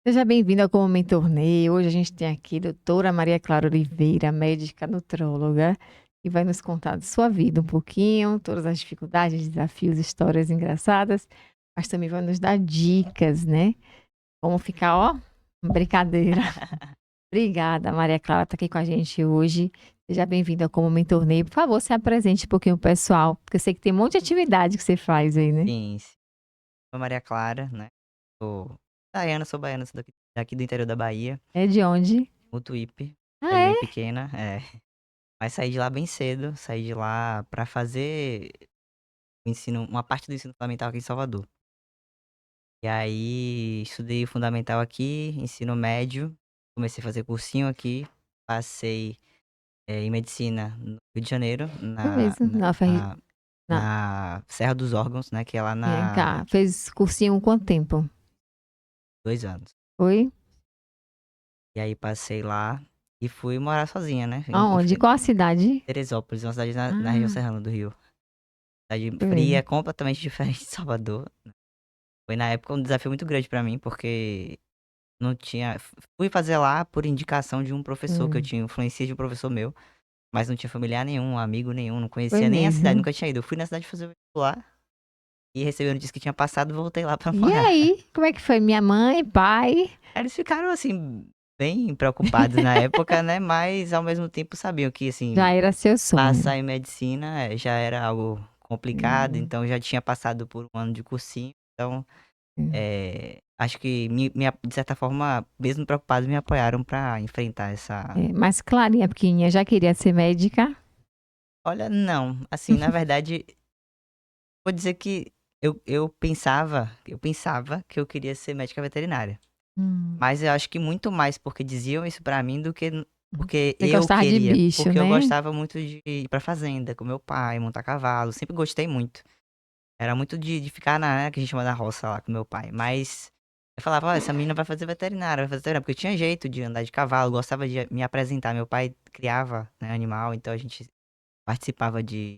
Seja bem-vinda ao Como Me Tornei. Hoje a gente tem aqui a doutora Maria Clara Oliveira, médica nutróloga, que vai nos contar de sua vida um pouquinho, todas as dificuldades, desafios, histórias engraçadas, mas também vai nos dar dicas, né? Como ficar, ó, brincadeira. Obrigada, Maria Clara, tá aqui com a gente hoje. Seja bem-vinda ao Como Me Tornei. Por favor, se apresente um pouquinho pro pessoal, porque eu sei que tem um monte de atividade que você faz aí, né? Sim, sim. Sou Maria Clara, né, sou baiano, sou daqui do interior da Bahia, É de onde? Mutuípe, Ah, cidade bem é? pequena, mas saí de lá bem cedo, saí de lá pra fazer uma parte do ensino fundamental aqui em Salvador. E aí estudei o fundamental aqui, ensino médio, comecei a fazer cursinho aqui, passei, em medicina no Rio de Janeiro, Foi na mesmo. na na Na, na Serra dos Órgãos, né, que é lá Vem na cá, fez cursinho quanto tempo? 2 anos. Foi? E aí passei lá e fui morar sozinha, né, Aonde? Qual a cidade? Teresópolis, uma cidade na região Ah, serrana do Rio. Cidade foi fria, mesmo. completamente diferente de Salvador. Foi na época um desafio muito grande pra mim, porque não tinha fui fazer lá por indicação de um professor que eu Hum, tinha influência de um professor meu, mas não tinha familiar nenhum, amigo nenhum, não foi conhecia nem a cidade, mesmo. nunca tinha ido. Eu fui na cidade fazer o vestibular e recebi a notícia que tinha passado e voltei lá pra E morar. aí, como é que foi? Minha mãe, pai? Aí eles ficaram, assim, bem preocupados na época, né, mas ao mesmo tempo sabiam que, Já assim, era seu sonho. passar em medicina, já era algo complicado, Hum, então já tinha passado por um ano de cursinho, então, hum. acho que de certa forma, mesmo preocupados, me apoiaram pra enfrentar essa. É, mas Clarinha pequenininha já queria ser médica? Olha, não, assim, na verdade, vou dizer que eu pensava que eu queria ser médica veterinária, Hum. mas eu acho que muito mais porque diziam isso pra mim do que porque Você eu gostava de queria, bicho, porque eu né? gostava muito de ir pra fazenda com meu pai, montar cavalo, sempre gostei muito. Era muito de ficar na, né, que a gente chama da roça lá com meu pai, mas eu falava: "Ó, essa menina vai fazer veterinária, vai fazer veterinária", porque eu tinha jeito de andar de cavalo, gostava de me apresentar. Meu pai criava, né, animal, então a gente participava de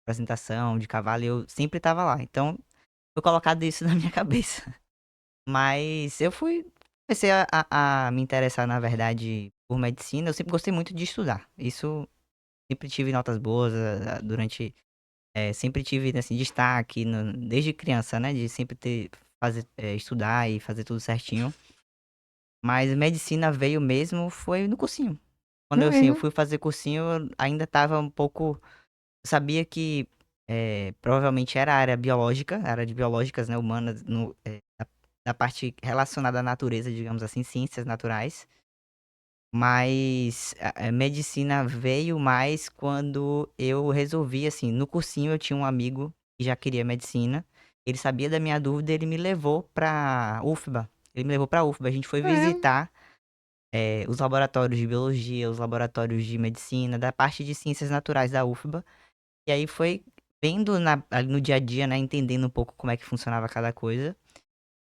apresentação de cavalo e eu sempre estava lá. Então, foi colocado isso na minha cabeça. Mas eu comecei a me interessar, na verdade, por medicina. Eu sempre gostei muito de estudar. Isso, sempre tive notas boas, durante sempre tive, assim, destaque desde criança, né, de sempre estudar e fazer tudo certinho. Mas medicina veio mesmo foi no cursinho. Quando Foi eu, assim, eu mesmo. fui fazer cursinho, eu ainda estava um pouco, eu sabia que, provavelmente era a área biológica, a área de biológicas, né, humanas, da parte relacionada à natureza, digamos assim, ciências naturais. Mas a medicina veio mais quando eu resolvi, assim, no cursinho eu tinha um amigo que já queria medicina, ele sabia da minha dúvida, ele me levou pra UFBA, a gente foi É. visitar, os laboratórios de biologia, os laboratórios de medicina, da parte de ciências naturais da UFBA, e aí foi vendo ali no dia a dia, né, entendendo um pouco como é que funcionava cada coisa,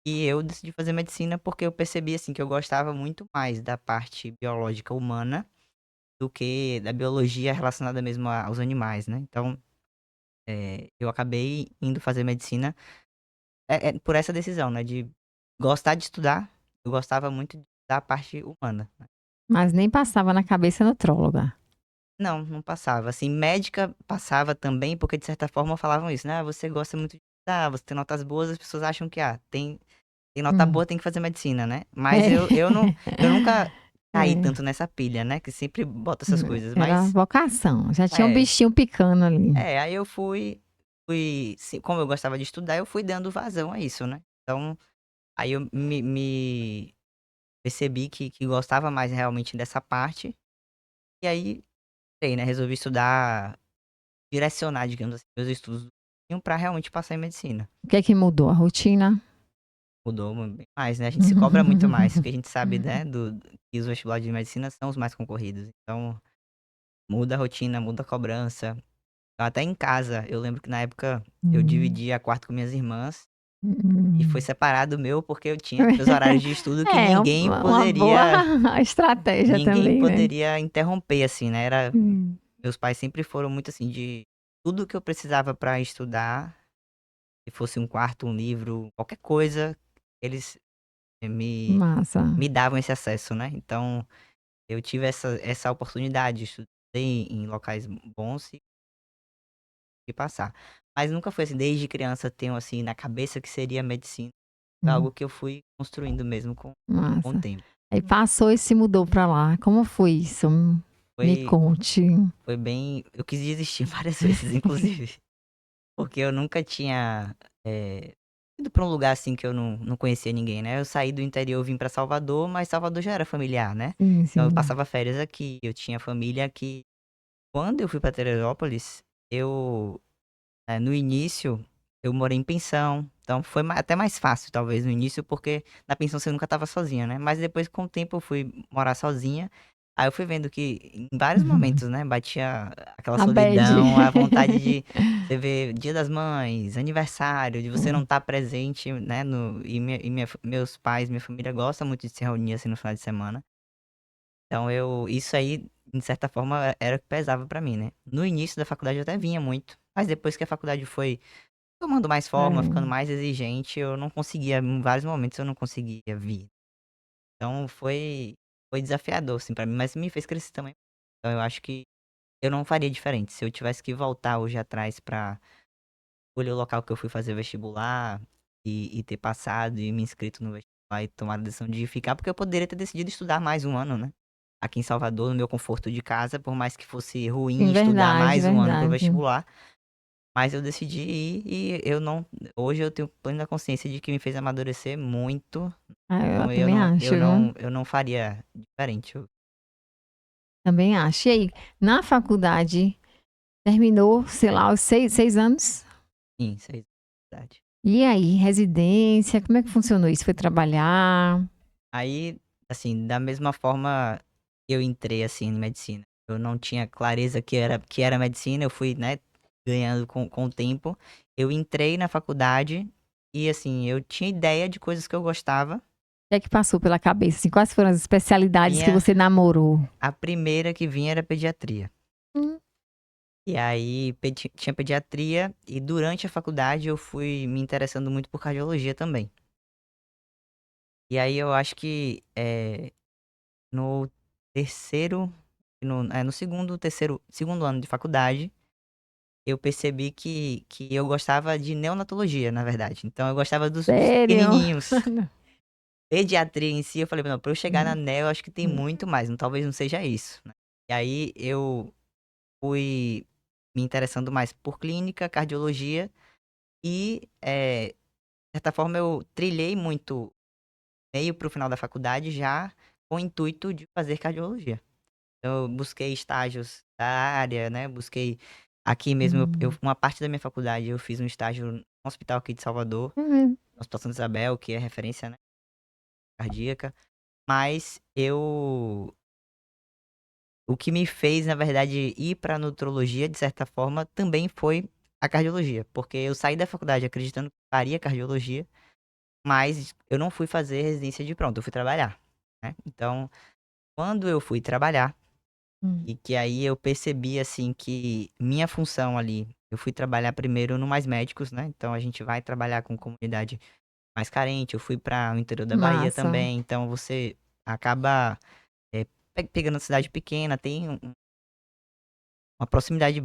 e eu decidi fazer medicina porque eu percebi, assim, que eu gostava muito mais da parte biológica humana do que da biologia relacionada mesmo aos animais, né. Então, eu acabei indo fazer medicina, por essa decisão, né, de gostar de estudar, eu gostava muito da parte humana. Mas nem passava na cabeça nutróloga. Não, não passava. Assim, médica passava também, porque de certa forma falavam isso, né: "Ah, você gosta muito de estudar, você tem notas boas", as pessoas acham que, tem nota Hum. boa, tem que fazer medicina, né. Mas É. eu nunca caí É. tanto nessa pilha, né, que sempre bota essas coisas, Era mas vocação. Já tinha um é. bichinho picando ali. Aí eu como eu gostava de estudar, eu fui dando vazão a isso, né. Então, aí eu me percebi que gostava mais realmente dessa parte, e aí sei, né, resolvi estudar, direcionar, digamos assim, meus estudos pra realmente passar em medicina. O que é que mudou? A rotina? Mudou bem mais, né, a gente se cobra muito mais, porque a gente sabe, né, que os vestibulares de medicina são os mais concorridos, então muda a rotina, muda a cobrança. Até em casa, eu lembro que na época eu Hum. dividia quarto com minhas irmãs. E foi Hum. separado o meu, porque eu tinha meus horários de estudo que É uma boa estratégia ninguém também, né. poderia interromper, assim, né, Hum. meus pais sempre foram muito assim de tudo que eu precisava pra estudar, se fosse um quarto, um livro, qualquer coisa, eles me Massa. me davam esse acesso, né. Então, eu tive essa oportunidade, estudei em locais bons e passar. Mas nunca foi assim, desde criança tenho, assim, na cabeça que seria medicina, foi Hum, algo que eu fui construindo mesmo com o massa. tempo. Aí passou e se mudou pra lá. Como foi isso? Me Foi conte. foi bem eu quis desistir várias vezes, inclusive, porque eu nunca tinha, ido pra um lugar, assim, que eu não conhecia ninguém, né. Eu saí do interior, vim pra Salvador, mas Salvador já era familiar, né. Sim, Então eu sim. passava férias aqui, eu tinha família aqui. Quando eu fui pra Teresópolis, no início, eu morei em pensão, então foi até mais fácil, talvez, no início, porque na pensão você nunca estava sozinha, né. Mas depois, com o tempo, eu fui morar sozinha, aí eu fui vendo que em vários momentos, né, batia aquela A bad. solidão, a vontade de você ver Dia das Mães, aniversário, de você não Hum, estar presente, né, meus pais, minha família gosta muito de se reunir, assim, no final de semana. Então isso aí, de certa forma, era o que pesava pra mim, né. No início da faculdade eu até vinha muito, mas depois que a faculdade foi tomando mais forma, ficando é. mais exigente, eu não conseguia, em vários momentos eu não conseguia vir. Então foi desafiador, assim, pra mim, mas me fez crescer também. Então eu acho que eu não faria diferente. Se eu tivesse que voltar hoje atrás pra escolher o local que eu fui fazer vestibular, e ter passado e me inscrito no vestibular e tomado a decisão de ficar, porque eu poderia ter decidido estudar mais um ano, né. Aqui em Salvador, no meu conforto de casa, por mais que fosse Sim, ruim estudar verdade, mais um ano para o verdade. vestibular, mas eu decidi ir e eu não hoje eu tenho plena consciência de que me fez amadurecer muito, Ah, eu então também acho, viu? eu não faria diferente. Também acho. E aí, na faculdade, terminou, sei lá, os 6 anos? Sim, isso é verdade. E aí, residência, como é que funcionou isso? Foi trabalhar? Aí, assim, da mesma forma que eu entrei, assim, em medicina, eu não tinha clareza que era medicina, eu fui, né, ganhando com o tempo. Eu entrei na faculdade e, assim, eu tinha ideia de coisas que eu gostava. O que é que passou pela cabeça, assim, quais foram as especialidades que Vinha você namorou? a primeira que vinha era pediatria. Hum. E aí tinha pediatria e durante a faculdade eu fui me interessando muito por cardiologia também. E aí eu acho que, no terceiro no segundo ano de faculdade, eu percebi que eu gostava de neonatologia, na verdade. Então eu gostava dos Sério? pequenininhos. Pediatria em si, eu falei: "Não, pra eu chegar na Hum, neo, acho que tem hum. muito mais, talvez não seja isso", né. E aí eu fui me interessando mais por clínica, cardiologia e, de certa forma eu trilhei muito meio para o final da faculdade já com o intuito de fazer cardiologia. Então eu busquei estágios da área, né, busquei aqui mesmo eu Hum. uma parte da minha faculdade eu fiz um estágio no hospital aqui de Salvador, Hum. no Hospital Santa Isabel, que é referência, né, cardíaca, mas o que me fez, na verdade, ir pra nutrologia, de certa forma, também foi a cardiologia, porque eu saí da faculdade acreditando que faria cardiologia, mas eu não fui fazer residência de pronto, eu fui trabalhar, né. Então, quando eu fui trabalhar Hum. e que aí eu percebi, assim, que minha função ali eu fui trabalhar primeiro no Mais Médicos, né, então a gente vai trabalhar com comunidade mais carente, eu fui para o interior da Bahia Massa. também, então você acaba, pegando cidade pequena, tem uma proximidade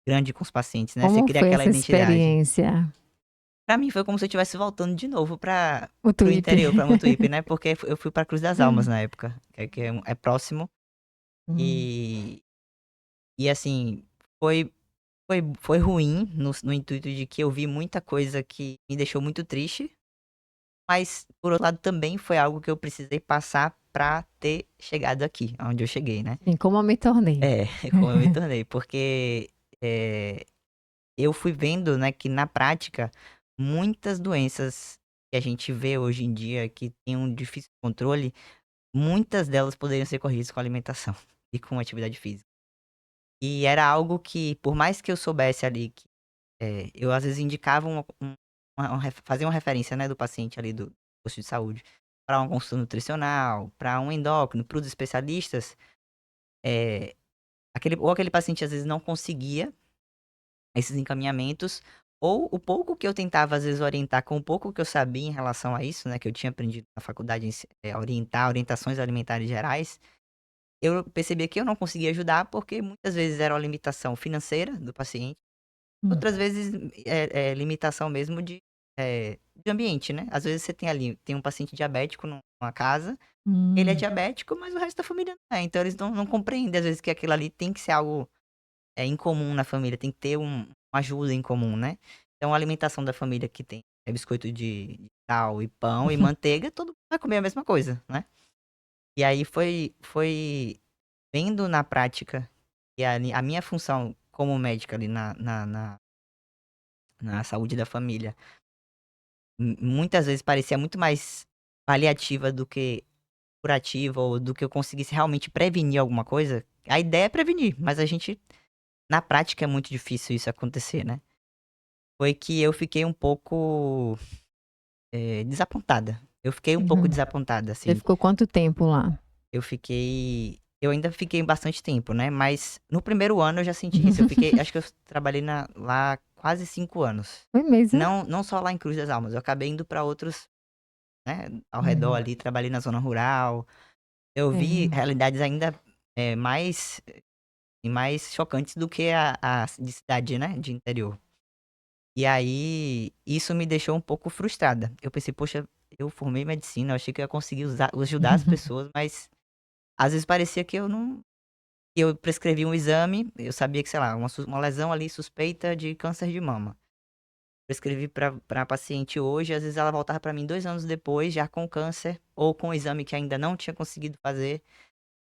grande com os pacientes, né, você Como cria foi aquela essa identidade. experiência? Pra mim foi como se eu estivesse voltando de novo O para o Twitter. interior, pra Mutuípe, né, porque eu fui pra Cruz das Almas na época, que é próximo, Hum. e assim, foi foi ruim no intuito de que eu vi muita coisa que me deixou muito triste, mas por outro lado também foi algo que eu precisei passar pra ter chegado aqui, aonde eu cheguei, né. Sim, como eu me tornei. É, como eu me tornei, porque, eu fui vendo, né, que na prática, muitas doenças que a gente vê hoje em dia que tem um difícil controle, muitas delas poderiam ser corrigidas com alimentação e com atividade física. E era algo que, por mais que eu soubesse ali que, eu às vezes indicava fazia uma referência, né, do paciente ali do posto de saúde para uma consulta nutricional, para um endócrino, para os especialistas, aquele paciente às vezes não conseguia esses encaminhamentos, Ou o pouco que eu tentava, às vezes, orientar com o pouco que eu sabia em relação a isso, né, que eu tinha aprendido na faculdade, orientações alimentares gerais, eu percebia que eu não conseguia ajudar, porque muitas vezes era uma limitação financeira do paciente, Hum. outras vezes limitação mesmo de ambiente, né. Às vezes você tem um paciente diabético numa casa, ele é Hum. diabético, mas o resto da família não é, então eles não compreendem, às vezes, que aquilo ali tem que ser algo em comum na família, tem que ter uma ajuda em comum, né. Então a alimentação da família que tem biscoito de sal e pão e manteiga, todo mundo vai comer a mesma coisa, né. E aí foi vendo na prática que a minha função como médica ali na saúde da família, muitas vezes parecia muito mais paliativa do que curativa ou do que eu conseguisse realmente prevenir alguma coisa. A ideia é prevenir, mas a gente na prática é muito difícil isso acontecer, né. Foi que eu fiquei um pouco, desapontada. Eu fiquei um pouco Uhum. desapontada, Você assim. ficou quanto tempo lá? Eu ainda fiquei bastante tempo, né, mas no primeiro ano eu já senti isso. Eu fiquei acho que eu trabalhei lá quase 5 anos. Foi mesmo? Não só lá em Cruz das Almas, eu acabei indo para outros, né, ao redor Hum. ali, trabalhei na zona rural. Eu vi É. realidades ainda, mais chocantes do que a de cidade, né, de interior. E aí, isso me deixou um pouco frustrada. Eu pensei: "Poxa, eu formei medicina, eu achei que eu ia conseguir ajudar as pessoas", mas às vezes parecia que eu prescrevi um exame, eu sabia que, sei lá, uma lesão ali suspeita de câncer de mama. Prescrevi pra paciente hoje, às vezes ela voltava pra mim 2 anos depois, já com câncer ou com um exame que ainda não tinha conseguido fazer.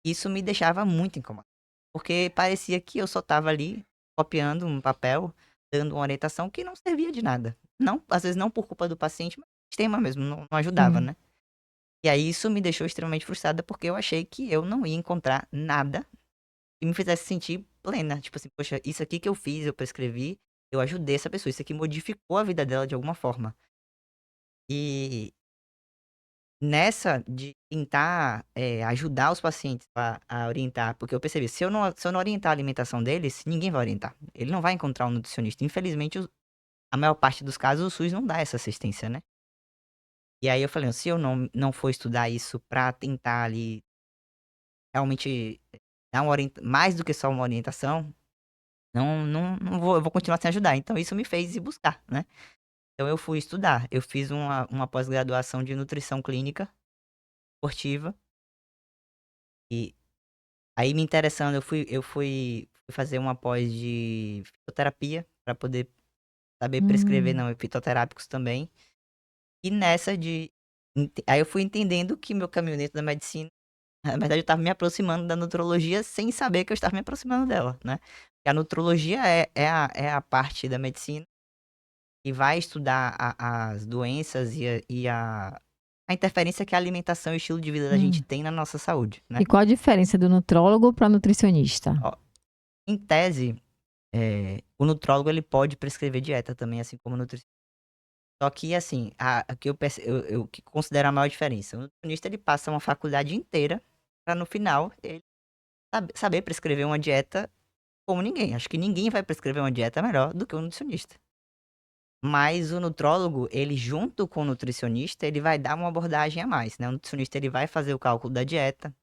Isso me deixava muito incomodado, porque parecia que eu só estava ali copiando um papel, dando uma orientação que não servia de nada. Não, às vezes não por culpa do paciente, mas o sistema mesmo não ajudava, Sim. né. E aí isso me deixou extremamente frustrada, porque eu achei que eu não ia encontrar nada que me fizesse sentir plena, tipo assim: "Poxa, isso aqui que eu fiz, eu prescrevi, eu ajudei essa pessoa, isso aqui modificou a vida dela de alguma forma". E nessa de tentar, ajudar os pacientes a orientar, porque eu percebi, se eu não orientar a alimentação deles, ninguém vai orientar. Ele não vai encontrar um nutricionista. Infelizmente, a maior parte dos casos, o SUS não dá essa assistência, né. E aí eu falei: "Se eu não for estudar isso pra tentar ali, realmente dar uma mais do que só uma orientação, não vou eu vou continuar sem ajudar". Então isso me fez ir buscar, né. Então eu fui estudar, eu fiz uma pós-graduação de nutrição clínica esportiva, e aí me interessando, eu fui fazer uma pós de fitoterapia, pra poder saber prescrever Hum. não, fitoterápicos também. E nessa aí eu fui entendendo que meu caminho dentro da medicina, na verdade eu estava me aproximando da nutrologia sem saber que eu estava me aproximando dela, né. Que a nutrologia é a parte da medicina que vai estudar as doenças e a interferência que a alimentação e o estilo de vida da gente Hum. tem na nossa saúde, E né. qual a diferença do nutrólogo para nutricionista? Ó, em tese, o nutrólogo ele pode prescrever dieta também, assim como o nutricionista. Só que assim, a que eu que considero a maior diferença, o nutricionista ele passa uma faculdade inteira para no final ele saber prescrever uma dieta como ninguém. Acho que ninguém vai prescrever uma dieta melhor do que o nutricionista. Mas o nutrólogo, ele junto com o nutricionista, ele vai dar uma abordagem a mais, né. O nutricionista ele vai fazer o cálculo da dieta,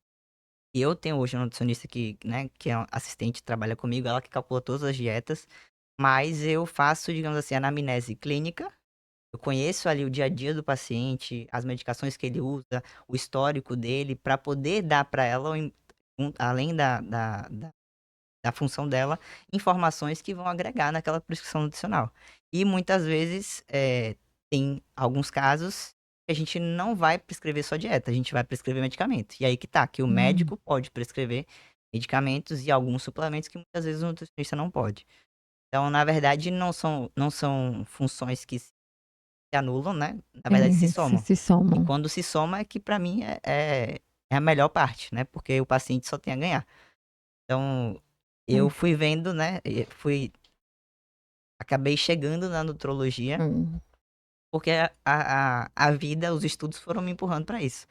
e eu tenho hoje uma nutricionista que, né, que é assistente, trabalha comigo, ela que calcula todas as dietas, mas eu faço, digamos assim, a anamnese clínica. Eu conheço ali o dia a dia do paciente, as medicações que ele usa, o histórico dele, para poder dar para ela, além da função dela, informações que vão agregar naquela prescrição nutricional. E muitas vezes, tem alguns casos que a gente não vai prescrever só dieta, a gente vai prescrever medicamento. E aí que tá, que o Hum. médico pode prescrever medicamentos e alguns suplementos que muitas vezes o nutricionista não pode. Então, na verdade, não são funções que se anulam, né, na verdade se Se somam. se E somam. quando se soma é que pra mim é a melhor parte, né, porque o paciente só tem a ganhar. Então, eu Hum. fui vendo, né, acabei chegando na nutrologia, Hum. porque a vida, os estudos foram me empurrando pra isso.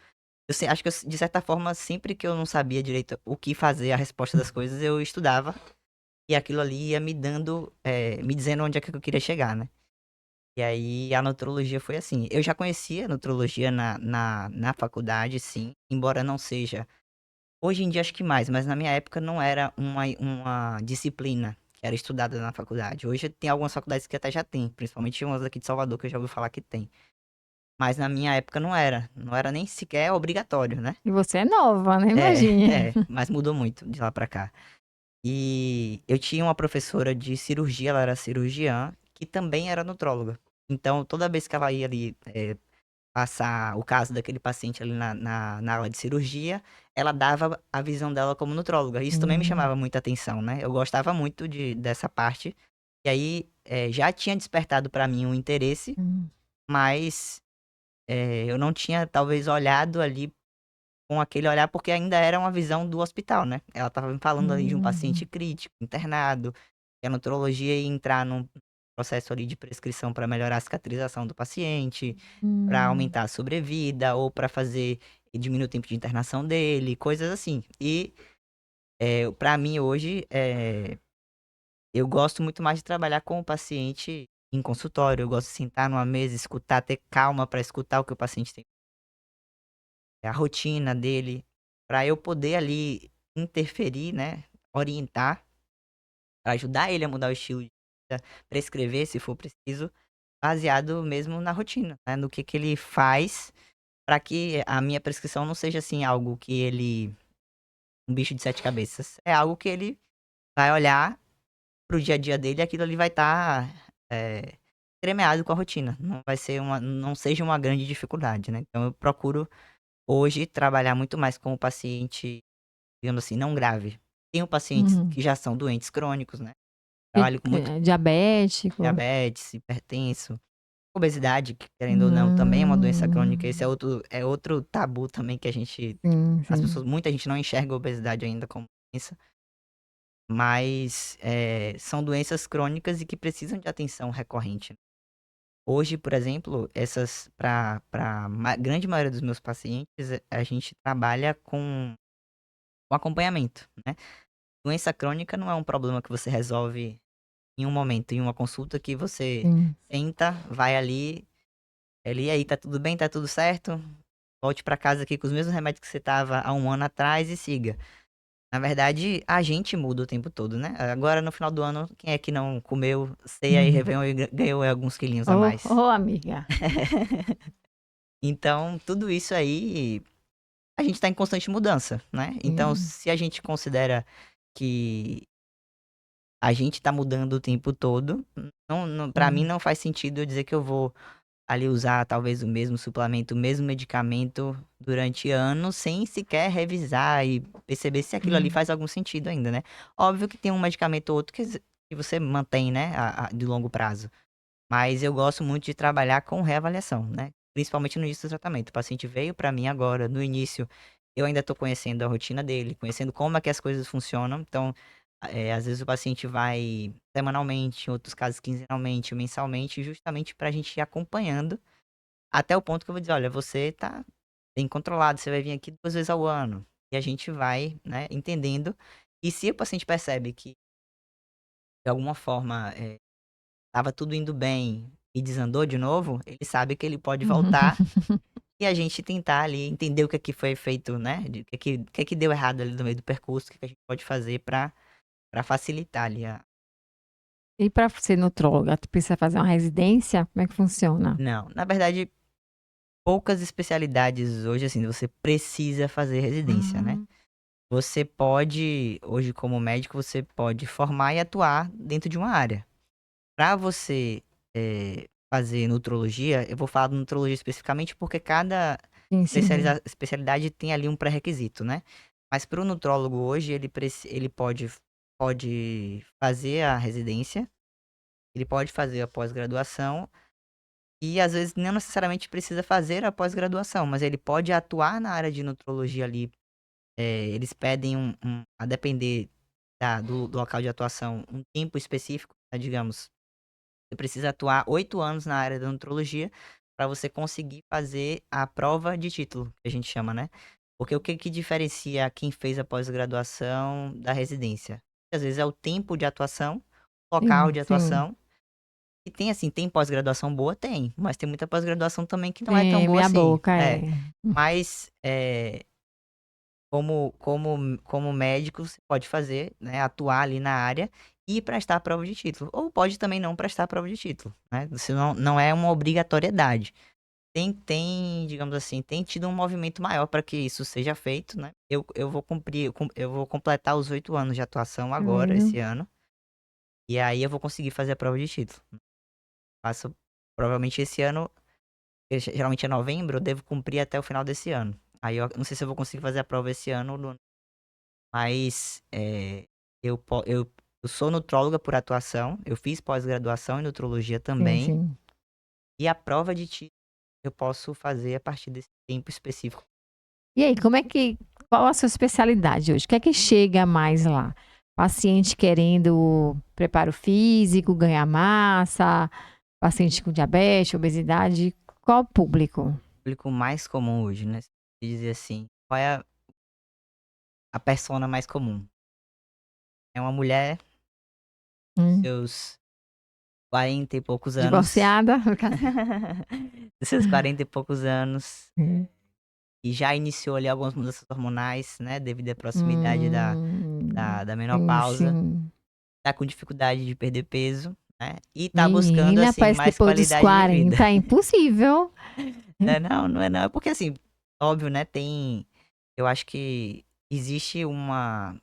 Acho que de certa forma, sempre que eu não sabia direito o que fazer, a resposta das coisas, eu estudava, e aquilo ali ia me dando, me dizendo onde é que eu queria chegar, né. E aí a nutrologia foi assim. Eu já conhecia a nutrologia na faculdade, sim, embora não seja. Hoje em dia acho que mais, mas na minha época não era uma disciplina que era estudada na faculdade. Hoje tem algumas faculdades que até já tem, principalmente umas aqui de Salvador que eu já ouvi falar que tem. Mas na minha época não era nem sequer obrigatório, né? E você é nova, né? É, Imagine. mas mudou muito de lá pra cá. E eu tinha uma professora de cirurgia, ela era cirurgiã, que também era nutróloga. Então, toda vez que ela ia ali passar o caso daquele paciente ali na aula de cirurgia, ela dava a visão dela como nutróloga. Isso também me Hum, chamava muita atenção, né? Eu gostava muito dessa parte. E aí, já tinha despertado pra mim um interesse, hum, mas eu não tinha, talvez, olhado ali com aquele olhar, porque ainda era uma visão do hospital, né? Ela estava me falando ali de um paciente hum, crítico, internado, que a nutrologia ia entrar num processo ali de prescrição para melhorar a cicatrização do paciente, para hum, aumentar a sobrevida ou para fazer diminuir o tempo de internação dele, coisas assim. E para mim hoje, eu gosto muito mais de trabalhar com o paciente em consultório. Eu gosto de sentar numa mesa, escutar, ter calma para escutar o que o paciente tem, a rotina dele, para eu poder ali interferir, né, orientar, pra ajudar ele a mudar o estilo de vida, prescrever se for preciso, baseado mesmo na rotina, né, no que ele faz para que a minha prescrição não seja assim algo que ele um bicho de 7 cabeças. É algo que ele vai olhar pro dia a dia dele e aquilo ali vai estar entremeado com a rotina. Não vai ser não seja uma grande dificuldade, né. Então eu procuro hoje trabalhar muito mais com o paciente, digamos assim, não grave. Tenho pacientes hum. que já são doentes crônicos, né, trabalho com muito Diabético. diabetes, hipertenso, obesidade, que querendo ou não também é uma doença crônica, esse Hum, é outro tabu também que a gente sim, as sim. pessoas muita gente não enxerga a obesidade ainda como doença, mas, são doenças crônicas e que precisam de atenção recorrente. Hoje, por exemplo, essas pra grande maioria dos meus pacientes, a gente trabalha com acompanhamento, né. Doença crônica não é um problema que você resolve em um momento, em uma consulta que você Sim. senta, vai ali, "E aí, tá tudo bem? Tá tudo certo? Volte pra casa aqui com os mesmos remédios que você estava há um ano atrás e siga". Na verdade, a gente muda o tempo todo, né. Agora no final do ano, quem é que não comeu ceia e Uhum. réveillon e ganhou alguns quilinhos a Ô, mais? ô, amiga. Então, tudo isso aí, a gente tá em constante mudança, né. Então, Sim. se a gente considera que a gente tá mudando o tempo todo, não pra mim Sim. não faz sentido eu dizer que eu vou ali usar talvez o mesmo suplemento, o mesmo medicamento durante anos, sem sequer revisar e perceber se aquilo ali Hum. faz algum sentido ainda, né. Óbvio que tem um medicamento ou outro que você mantém, né, a de longo prazo, mas eu gosto muito de trabalhar com reavaliação, né, principalmente no início do tratamento. O paciente veio pra mim agora, no início, eu ainda tô conhecendo a rotina dele, conhecendo como é que as coisas funcionam, então, às vezes o paciente vai semanalmente, em outros casos quinzenalmente, mensalmente, justamente pra gente ir acompanhando até o ponto que eu vou dizer: "Olha, você tá bem controlado, você vai vir aqui 2 vezes ao ano". E a gente vai, né, entendendo. E se o paciente percebe que, de alguma forma, estava tudo indo bem e desandou de novo, ele sabe que ele pode voltar e a gente tentar ali entender o que é que foi feito, né, de o que é que deu errado ali no meio do percurso, o que que a gente pode fazer pra facilitar ali a E para ser nutróloga, tu precisa fazer uma residência? Como é que funciona? não, na verdade, poucas especialidades hoje, assim, você precisa fazer residência, né. Hum, Você pode hoje como médico, você pode formar e atuar dentro de uma área. Para você, fazer nutrologia, eu vou falar de nutrologia especificamente, porque cada sim, sim. especialidade tem ali um pré-requisito, né. Mas para o nutrólogo hoje, ele pode fazer a residência, ele pode fazer a pós-graduação e às vezes não necessariamente precisa fazer a pós-graduação, mas ele pode atuar na área de nutrologia ali. Eles pedem a depender do local de atuação, um tempo específico, né, digamos, você precisa atuar 8 anos na área da nutrologia para você conseguir fazer a prova de título, que a gente chama, né. Porque o que que diferencia quem fez a pós-graduação da residência? Às vezes é o tempo de atuação, local Sim, de sim. atuação E tem assim, tem pós-graduação boa? Tem, mas tem muita pós-graduação também que não é tão É, boa meia assim. boca, É, é. mas como médico, você pode fazer, né, atuar ali na área e prestar a prova de título. Ou pode também não prestar a prova de título, né? Isso não é uma obrigatoriedade. Digamos assim, tem tido um movimento maior para que isso seja feito, né? Eu vou eu vou completar os 8 anos de atuação Tá agora, vendo? esse ano. E aí eu vou conseguir fazer a prova de título. Faço provavelmente esse ano, geralmente é novembro, eu devo cumprir até o final desse ano. Aí eu não sei se eu vou conseguir fazer a prova esse ano, mas eu sou nutróloga por atuação, eu fiz pós-graduação em nutrologia Sim, também, sim. e a prova de título eu posso fazer a partir desse tempo específico. E aí, qual a sua especialidade hoje? O que é que chega mais lá? Paciente querendo preparo físico, ganhar massa, paciente com diabetes, obesidade, qual o público? O público mais comum hoje, né? Se dizer assim, qual é a persona mais comum? É uma mulher, Hum. seus 40 e poucos anos. Divorciada? Seus 40 e poucos anos. Hum. E já iniciou ali algumas mudanças hormonais, né? Devido à proximidade da Sim, menopausa. sim. Tá com dificuldade de perder peso, né? E tá buscando, Menina, assim, parece mais depois dos qualidade de vida. 40, é impossível. Não é não, não é não. É porque, assim, óbvio, né? Eu acho que existe uma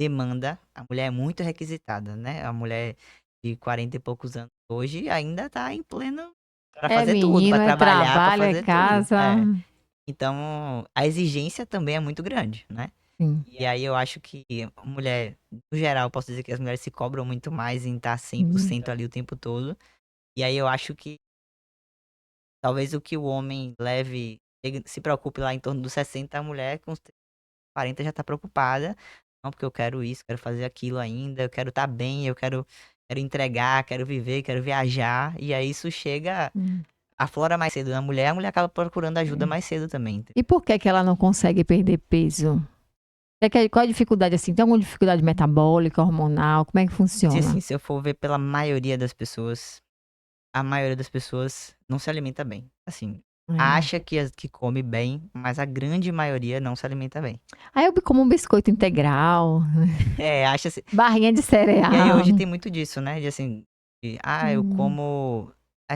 demanda. A mulher é muito requisitada, né? A mulher de 40 e poucos anos hoje ainda tá em pleno pra É fazer tudo, pra menino, é trabalhar, pra trabalho, é fazer tudo. casa. É. Então, a exigência também é muito grande, né? Sim. E aí eu acho que a mulher, no geral, eu posso dizer que as mulheres se cobram muito mais em estar Hum. 100% ali o tempo todo. E aí eu acho que talvez o que o homem se preocupe lá em torno dos 60, a mulher com os 40 já tá preocupada. Não, porque eu quero isso, quero fazer aquilo ainda, eu quero estar bem, quero entregar, quero viver, quero viajar. E aí isso chega, Hum. aflora mais cedo na mulher, a mulher acaba procurando ajuda mais cedo também. E por que que ela não consegue perder peso? Qual a dificuldade assim? Tem alguma dificuldade metabólica, hormonal? Como é que Se assim, funciona? se eu for ver pela maioria das pessoas, a maioria das pessoas não se alimenta bem. Assim, É. acha que come bem, mas a grande maioria não se alimenta bem. Aí eu como um biscoito integral, Acha assim. barrinha de E aí cereal. hoje tem muito disso, né? De assim, eu Hum. como.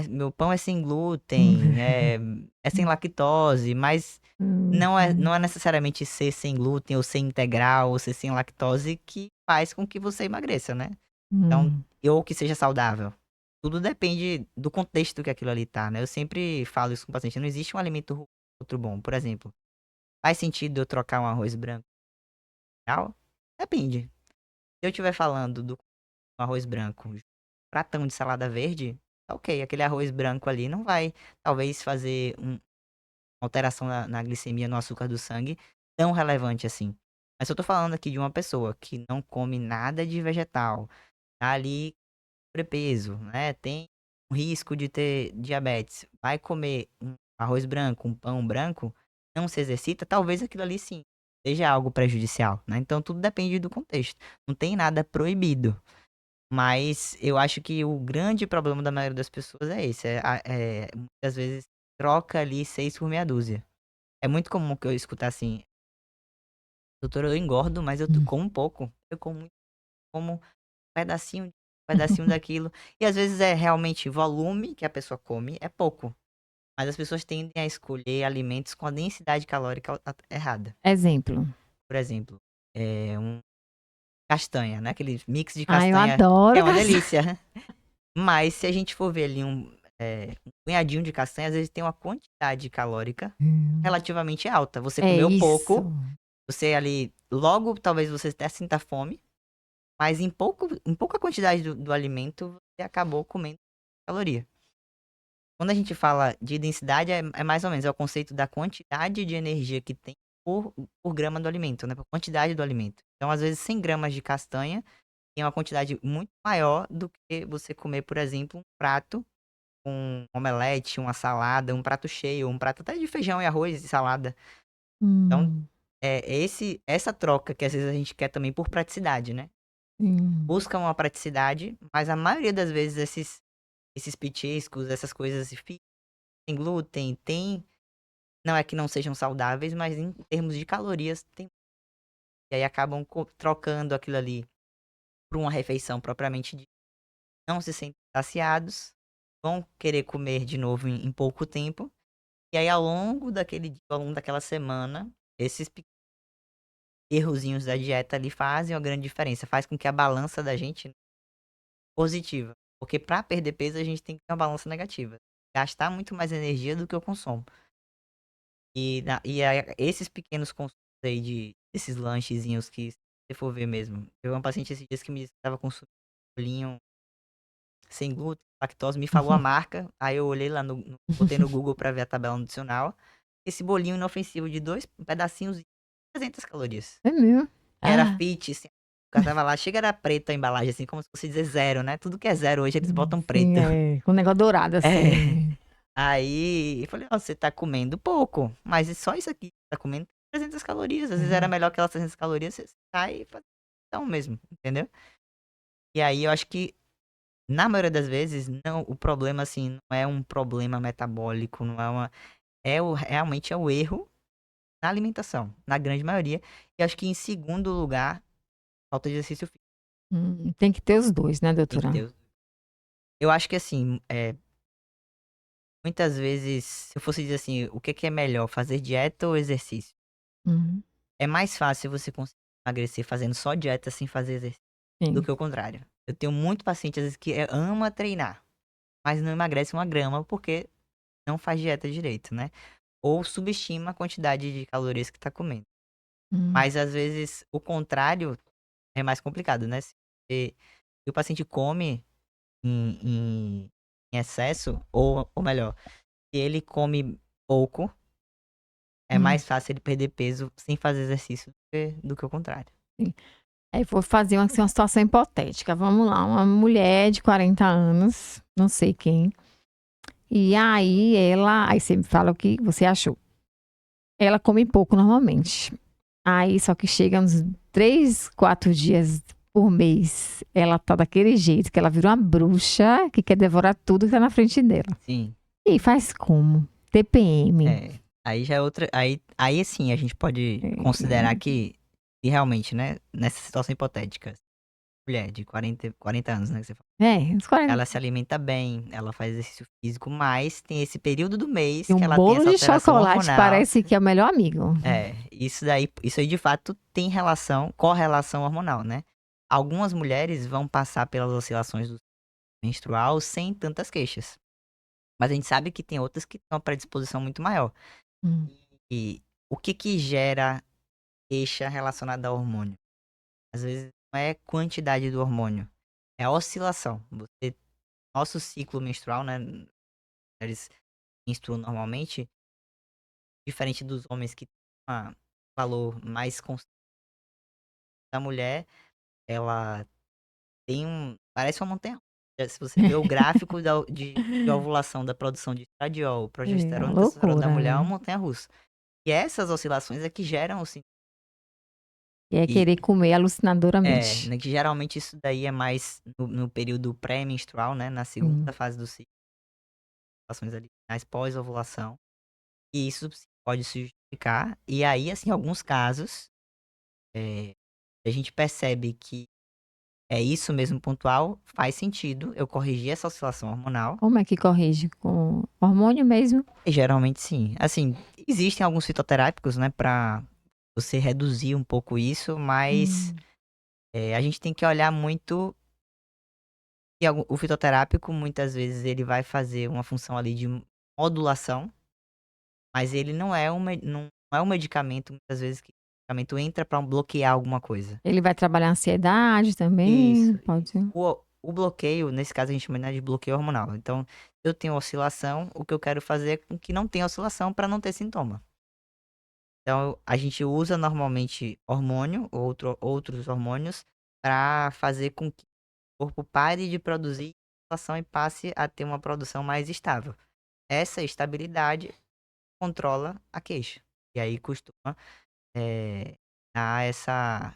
Meu pão é sem glúten, é sem lactose, mas não é necessariamente ser sem glúten, ou ser integral, ou ser sem lactose que faz com que você emagreça, né? Então, Hum. ou que seja saudável. Tudo depende do contexto que aquilo ali tá, né? Eu sempre falo isso com o paciente. Não existe um alimento ruim e outro bom. Por exemplo, faz sentido eu trocar um arroz branco e integral? Depende. Se eu estiver falando do arroz branco, pratão de salada verde, tá ok. Aquele arroz branco ali não vai, talvez, fazer uma alteração na glicemia, no açúcar do sangue, tão relevante assim. Mas eu tô falando aqui de uma pessoa que não come nada de vegetal, tá ali sobrepeso, né? Tem um risco de ter diabetes. Vai comer um arroz branco, um pão branco, não se exercita, talvez aquilo ali sim seja algo prejudicial, né? Então tudo depende do contexto. Não tem nada proibido. Mas eu acho que o grande problema da maioria das pessoas é esse. Muitas vezes troca ali 6 por meia dúzia. É muito comum que eu escutar assim, doutor, eu engordo, mas eu Hum. como pouco. Eu como pedacinho, pedacinho daquilo. E às vezes é realmente volume que a pessoa come, é pouco. Mas as pessoas tendem a escolher alimentos com a densidade calórica errada. Exemplo. Por exemplo, castanha, né? Aquele mix de Ai, eu castanha que adoro é uma castanha. delícia. Mas se a gente for ver ali um punhadinho de castanha, às vezes tem uma quantidade calórica relativamente alta. Você É comeu isso. pouco, você ali, logo talvez você até sinta fome, mas em pouca quantidade do alimento, você acabou comendo caloria. Quando a gente fala de densidade, é mais ou menos, é o conceito da quantidade de energia que tem por grama do alimento, né? Por quantidade do alimento. Então, às vezes, 100 gramas de castanha tem uma quantidade muito maior do que você comer, por exemplo, um prato com um omelete, uma salada, um prato cheio, um prato até de feijão e arroz e salada. Então, Hum. essa troca que às vezes a gente quer também por praticidade, né? Hum. Busca uma praticidade, mas a maioria das vezes esses petiscos, essas coisas sem glúten, tem. Não é que não sejam saudáveis, mas em termos de calorias, tem. E aí acabam trocando aquilo ali por uma refeição propriamente dita. Não se sentem saciados, vão querer comer de novo em pouco tempo. E aí, ao longo daquele dia, ao longo daquela semana, esses errozinhos da dieta ali fazem uma grande diferença. Faz com que a balança da gente positiva. Porque para perder peso, a gente tem que ter uma balança negativa. Gastar muito mais energia do que eu consumo. E aí, esses pequenos consumos aí desses lanchezinhos que, se você for ver mesmo. Eu uma paciente esses dias que me disse que estava consumindo bolinho sem glúten, lactose, me falou a marca. Aí eu olhei lá, botei no Google para ver a tabela nutricional. Esse bolinho inofensivo de 2 pedacinhos e 300 calorias. É mesmo? Que era Ah, fit, assim, o cara tava lá, chega era preta a embalagem, assim, como se fosse dizer zero, né? Tudo que é zero hoje eles botam sim, preto. é. Com um negócio dourado, É. assim. Aí, eu falei, ó, você tá comendo pouco, mas é só isso aqui, tá comendo 300 calorias. Às vezes era É. melhor aquelas 300 calorias, você sai e faz então mesmo, entendeu? E aí eu acho que, na maioria das vezes, não, o problema, assim, não é um problema metabólico, não é uma. Realmente é o erro na alimentação, na grande maioria. E acho que em segundo lugar, falta de exercício físico. Tem que ter os dois, né, Tem que doutora? ter. Eu acho que assim, muitas vezes, se eu fosse dizer assim, o que que é melhor, fazer dieta ou exercício? Uhum. É mais fácil você conseguir emagrecer fazendo só dieta sem fazer exercício do Sim. que o contrário. Eu tenho muito paciente, às vezes, que ama treinar, mas não emagrece uma grama porque não faz dieta direito, né? Ou subestima a quantidade de calorias que tá comendo. Hum. Mas às vezes o contrário é mais complicado, né? Se o paciente come em, em, em excesso, ou melhor, se ele come pouco, é Hum. mais fácil ele perder peso sem fazer exercício do que o contrário. Sim. Aí vou fazer assim, uma situação hipotética. Vamos lá, uma mulher de 40 anos, não sei quem. E aí aí você me fala o que você achou. Ela come pouco normalmente. Aí só que chega uns 3, 4 dias por mês, ela tá daquele jeito que ela vira uma bruxa que quer devorar tudo que tá na frente dela. Sim, E faz como? TPM. é. Aí já é outra. Aí sim a gente pode considerar É, que realmente, né? Nessa situação hipotética, mulher de 40 anos, né? Que você fala, uns 40. ela se alimenta bem, ela faz exercício físico, mas tem esse período do mês E que um ela tem bolo essa de alteração chocolate hormonal. parece que é o melhor amigo. Isso aí de fato tem correlação hormonal, né? Algumas mulheres vão passar pelas oscilações do menstrual sem tantas queixas. Mas a gente sabe que tem outras que têm uma predisposição muito maior. Hum. E o que que gera queixa relacionada ao hormônio? Às vezes não é quantidade do hormônio, é a oscilação. Nosso ciclo menstrual, né? Eles menstruam normalmente, diferente dos homens que têm um valor mais constante. Da mulher, ela tem parece uma montanha. Se você vê o gráfico de ovulação da produção de estradiol, É uma progesterona e testosterona da loucura, mulher é uma né? montanha russa. E essas oscilações é que geram o E é e querer comer alucinadoramente. né, que geralmente isso daí é mais no período pré-menstrual, né, na Sim. segunda fase do ciclo, oscilações ali mais pós-ovulação. E isso sim pode se justificar. E aí, assim, em alguns casos, a gente percebe que é isso mesmo pontual, faz sentido eu corrigir essa oscilação hormonal. Como é que corrige? Com hormônio mesmo? E geralmente sim. Assim, existem alguns fitoterápicos, né, pra você reduzir um pouco isso, mas Hum. a gente tem que olhar muito. E o fitoterápico, muitas vezes, ele vai fazer uma função ali de modulação, mas ele não é um medicamento, muitas vezes, que o medicamento entra para bloquear alguma coisa. Ele vai trabalhar a ansiedade também? Isso, Pode isso. ser. O bloqueio, nesse caso, a gente chama, né, de bloqueio hormonal. Então, eu tenho oscilação, o que eu quero fazer é com que não tenha oscilação para não ter sintoma. Então, a gente usa normalmente hormônio, outros hormônios, para fazer com que o corpo pare de produzir oscilação e passe a ter uma produção mais estável. Essa estabilidade controla a queixa. E aí costuma dar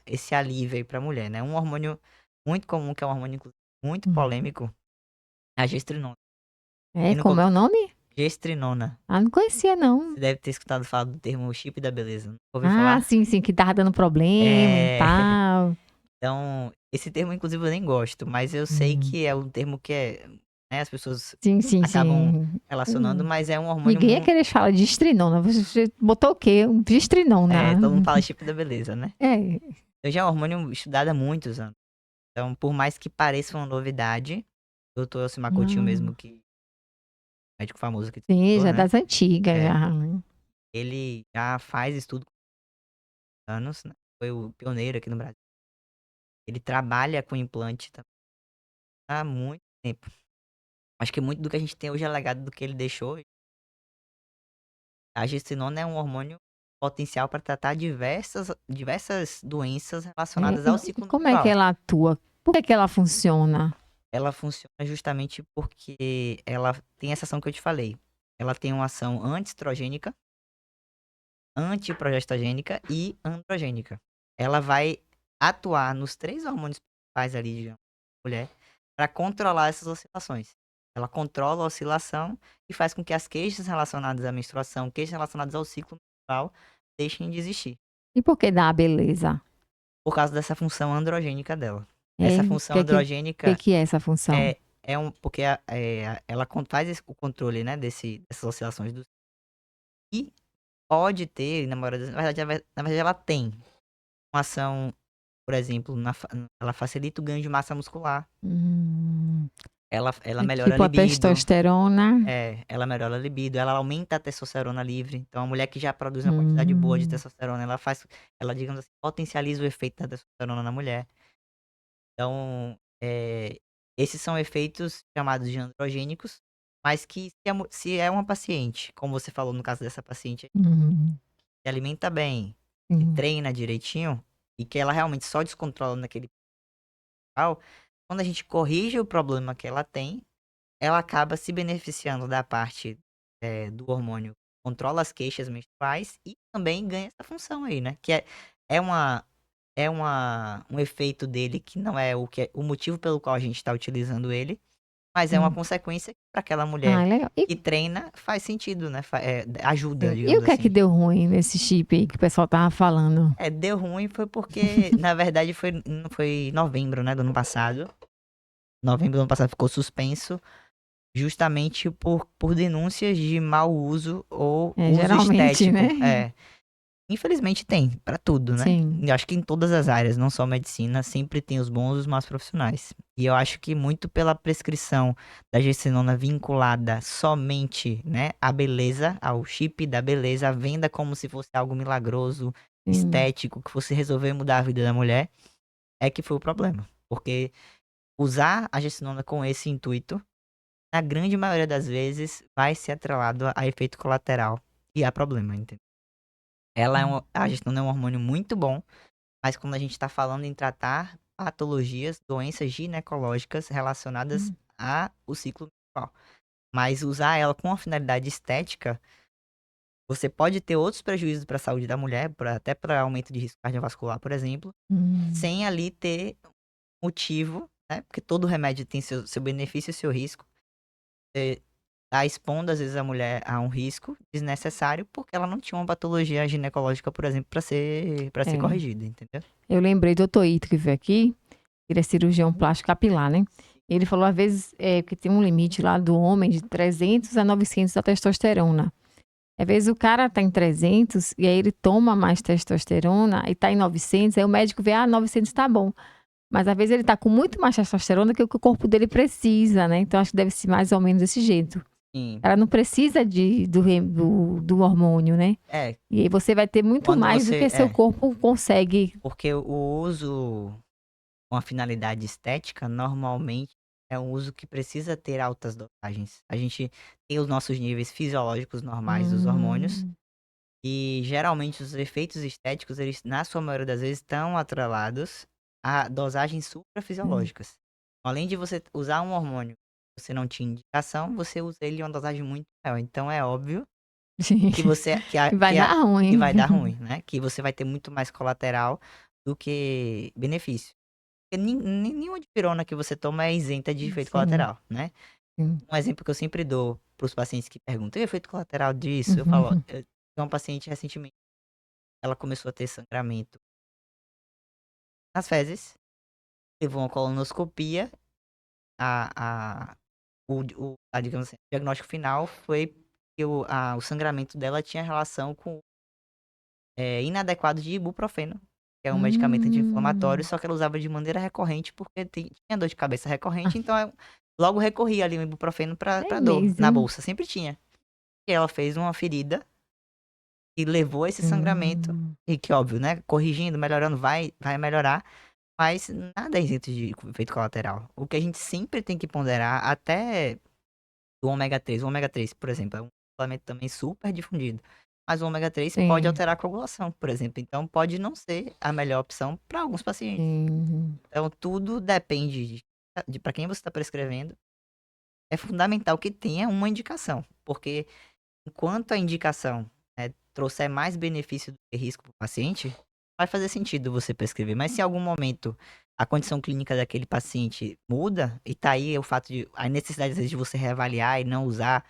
esse alívio aí pra mulher, né? Um hormônio muito comum, que é um hormônio inclusive, muito Hum. polêmico, é a gestrinona. É, Quem nunca como é o nome? Gestrinona. Ah, não conhecia, não. Você deve ter escutado falar do termo chip da beleza. Nunca ouviu Ah, falar? sim, sim, que tava dando problema e É. tal. Então, esse termo, inclusive, eu nem gosto, mas eu sei Hum. que é um termo que né, as pessoas Sim, sim, acabam sim. relacionando, mas é um hormônio Ninguém ia muito. querer falar de estrinona. Você botou o quê? Um É, gestrinona. todo mundo fala chip da beleza, né? É. Então já é um hormônio estudado há muitos anos. Então, por mais que pareça uma novidade, o doutor Elcimar Coutinho Hum. mesmo, que médico famoso que Sim, falou, já né? das antigas, É, já. ele já faz estudo há anos, né? Foi o pioneiro aqui no Brasil. Ele trabalha com implante há muito tempo. Acho que muito do que a gente tem hoje é legado do que ele deixou. A gestinona é um hormônio potencial para tratar diversas doenças É, relacionadas ao e ciclo como é que menstrual. ela atua? Por que que ela funciona? Ela funciona justamente porque ela tem essa ação que eu te falei. Ela tem uma ação antiestrogênica, antiprogestagênica e androgênica. Ela vai atuar nos três hormônios principais ali, digamos, da mulher, para controlar essas oscilações. Ela controla a oscilação e faz com que as queixas relacionadas à menstruação, queixas relacionadas ao ciclo menstrual, deixem de existir. E por que dá a beleza? Por causa dessa função androgênica dela. É, Essa o função androgênica que é essa função? é um. Porque ela faz o controle, né, dessas oscilações do. E pode ter, na verdade, ela tem uma ação, por exemplo, ela facilita o ganho de massa muscular. Hum, Ela é melhora a tipo a libido. testosterona. Ela melhora a libido, ela aumenta a testosterona livre. Então, a mulher que já produz uma quantidade boa de Hum, testosterona, ela, digamos assim, potencializa o efeito da testosterona na mulher. Então, esses são efeitos chamados de androgênicos, mas que se é uma paciente, como você falou no caso dessa paciente, hum, se alimenta bem, se sim. treina direitinho, e que ela realmente só descontrola naquele local, quando a gente corrige o problema que ela tem, ela acaba se beneficiando da parte do hormônio, que controla as queixas menstruais e também ganha essa função aí, né? Que é uma um efeito dele que não é o motivo pelo qual a gente está utilizando ele, mas é uma Hum. consequência que para aquela Ah, mulher legal. que treina faz sentido, né? Ajuda, E o digamos que é que assim. deu ruim nesse chip aí que o pessoal tava falando? Deu ruim foi porque, na verdade, foi novembro, né, do ano passado. Novembro do ano passado ficou suspenso justamente por denúncias de mau uso ou É, uso geralmente, né? estético. Infelizmente tem, pra tudo, né? Sim. Eu acho que em todas as áreas, não só medicina, sempre tem os bons e os maus profissionais. E eu acho que muito pela prescrição da gestinona vinculada somente, né, à beleza, ao chip da beleza, a venda como se fosse algo milagroso, Sim. estético, que fosse resolver mudar a vida da mulher, é que foi o problema. Porque usar a gestinona com esse intuito, na grande maioria das vezes, vai ser atrelado a efeito colateral e a problema, entendeu? A gestinona é um hormônio muito bom, mas quando a gente está falando em tratar patologias, doenças ginecológicas relacionadas Hum. ao ciclo menstrual. Mas usar ela com uma finalidade estética, você pode ter outros prejuízos para a saúde da mulher, até para aumento de risco cardiovascular, por exemplo, Hum. sem ali ter motivo, né? Porque todo remédio tem seu benefício e seu risco. Você tá expondo, às vezes, a mulher a um risco desnecessário porque ela não tinha uma patologia ginecológica, por exemplo, para ser É. corrigida, entendeu? Eu lembrei do Dr. Ito que veio aqui, ele é cirurgião plástico capilar, né? Ele falou, às vezes, que tem um limite lá do homem de 300 a 900 da testosterona. Às vezes o cara tá em 300 e aí ele toma mais testosterona e tá em 900, aí o médico vê, 900 tá bom. Mas às vezes ele tá com muito mais testosterona que o corpo dele precisa, né? Então acho que deve ser mais ou menos desse jeito. Sim. Ela não precisa do hormônio, né? É, E aí você vai ter muito quando mais do você. que seu corpo consegue. Porque o uso com a finalidade estética, normalmente, é um uso que precisa ter altas dosagens. A gente tem os nossos níveis fisiológicos normais dos hormônios. Hum, E geralmente os efeitos estéticos, eles, na sua maioria das vezes, estão atrelados a dosagens hum. suprafisiológicas. Além de você usar um hormônio que você não tinha indicação, você usa ele em uma dosagem muito maior. Então é óbvio Sim. que você Vai dar que ruim. vai dar ruim, né? Que você vai ter muito mais colateral do que benefício. Porque nenhuma dipirona que você toma é isenta de efeito Sim. colateral, né? Sim. Um exemplo que eu sempre dou para os pacientes que perguntam: "E o efeito colateral disso?" Eu falo: "Ó, Uhum. eu tenho uma paciente recentemente, ela começou a ter sangramento nas fezes, levou uma colonoscopia, a digamos assim, o diagnóstico final foi que o sangramento dela tinha relação com, inadequado de ibuprofeno, que é um medicamento anti-inflamatório, Hum. só que ela usava de maneira recorrente, porque tinha dor de cabeça recorrente, então logo recorria ali o ibuprofeno É pra dor, na mesmo? bolsa, sempre tinha. E ela fez uma ferida e levou esse sangramento, Hum. e que óbvio, né, corrigindo, melhorando, vai melhorar, mas nada é isento de efeito colateral. O que a gente sempre tem que ponderar, até do ômega 3. O ômega 3, por exemplo, é um suplemento também super difundido, mas o ômega 3 pode Sim, alterar a coagulação, por exemplo, então pode não ser a melhor opção para alguns pacientes. sim. Então tudo depende de para quem você está prescrevendo. É fundamental que tenha uma indicação, porque enquanto a indicação, trouxer mais benefício do que risco para o paciente, vai fazer sentido você prescrever. Mas se em algum momento a condição clínica daquele paciente muda, e tá aí o fato de a necessidade, às vezes, de você reavaliar e não usar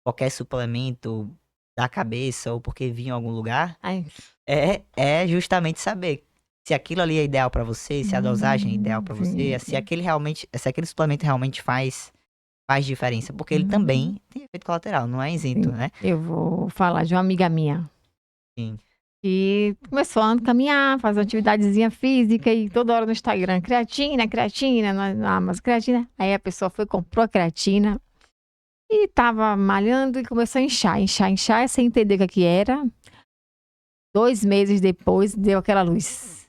qualquer suplemento da cabeça ou porque vinha em algum lugar, Ai. é justamente saber se aquilo ali é ideal para você, se a dosagem é ideal para você, Sim. se aquele suplemento realmente faz diferença, porque ele Uhum. também tem efeito colateral, não é isento, Sim. né. Eu vou falar de uma amiga minha Sim. que começou a caminhar, fazer uma atividadezinha física e toda hora no Instagram, creatina, creatina, mas creatina. Aí a pessoa foi, comprou a creatina e estava malhando e começou a inchar, inchar, inchar, sem entender o que que era. 2 meses depois, deu aquela luz.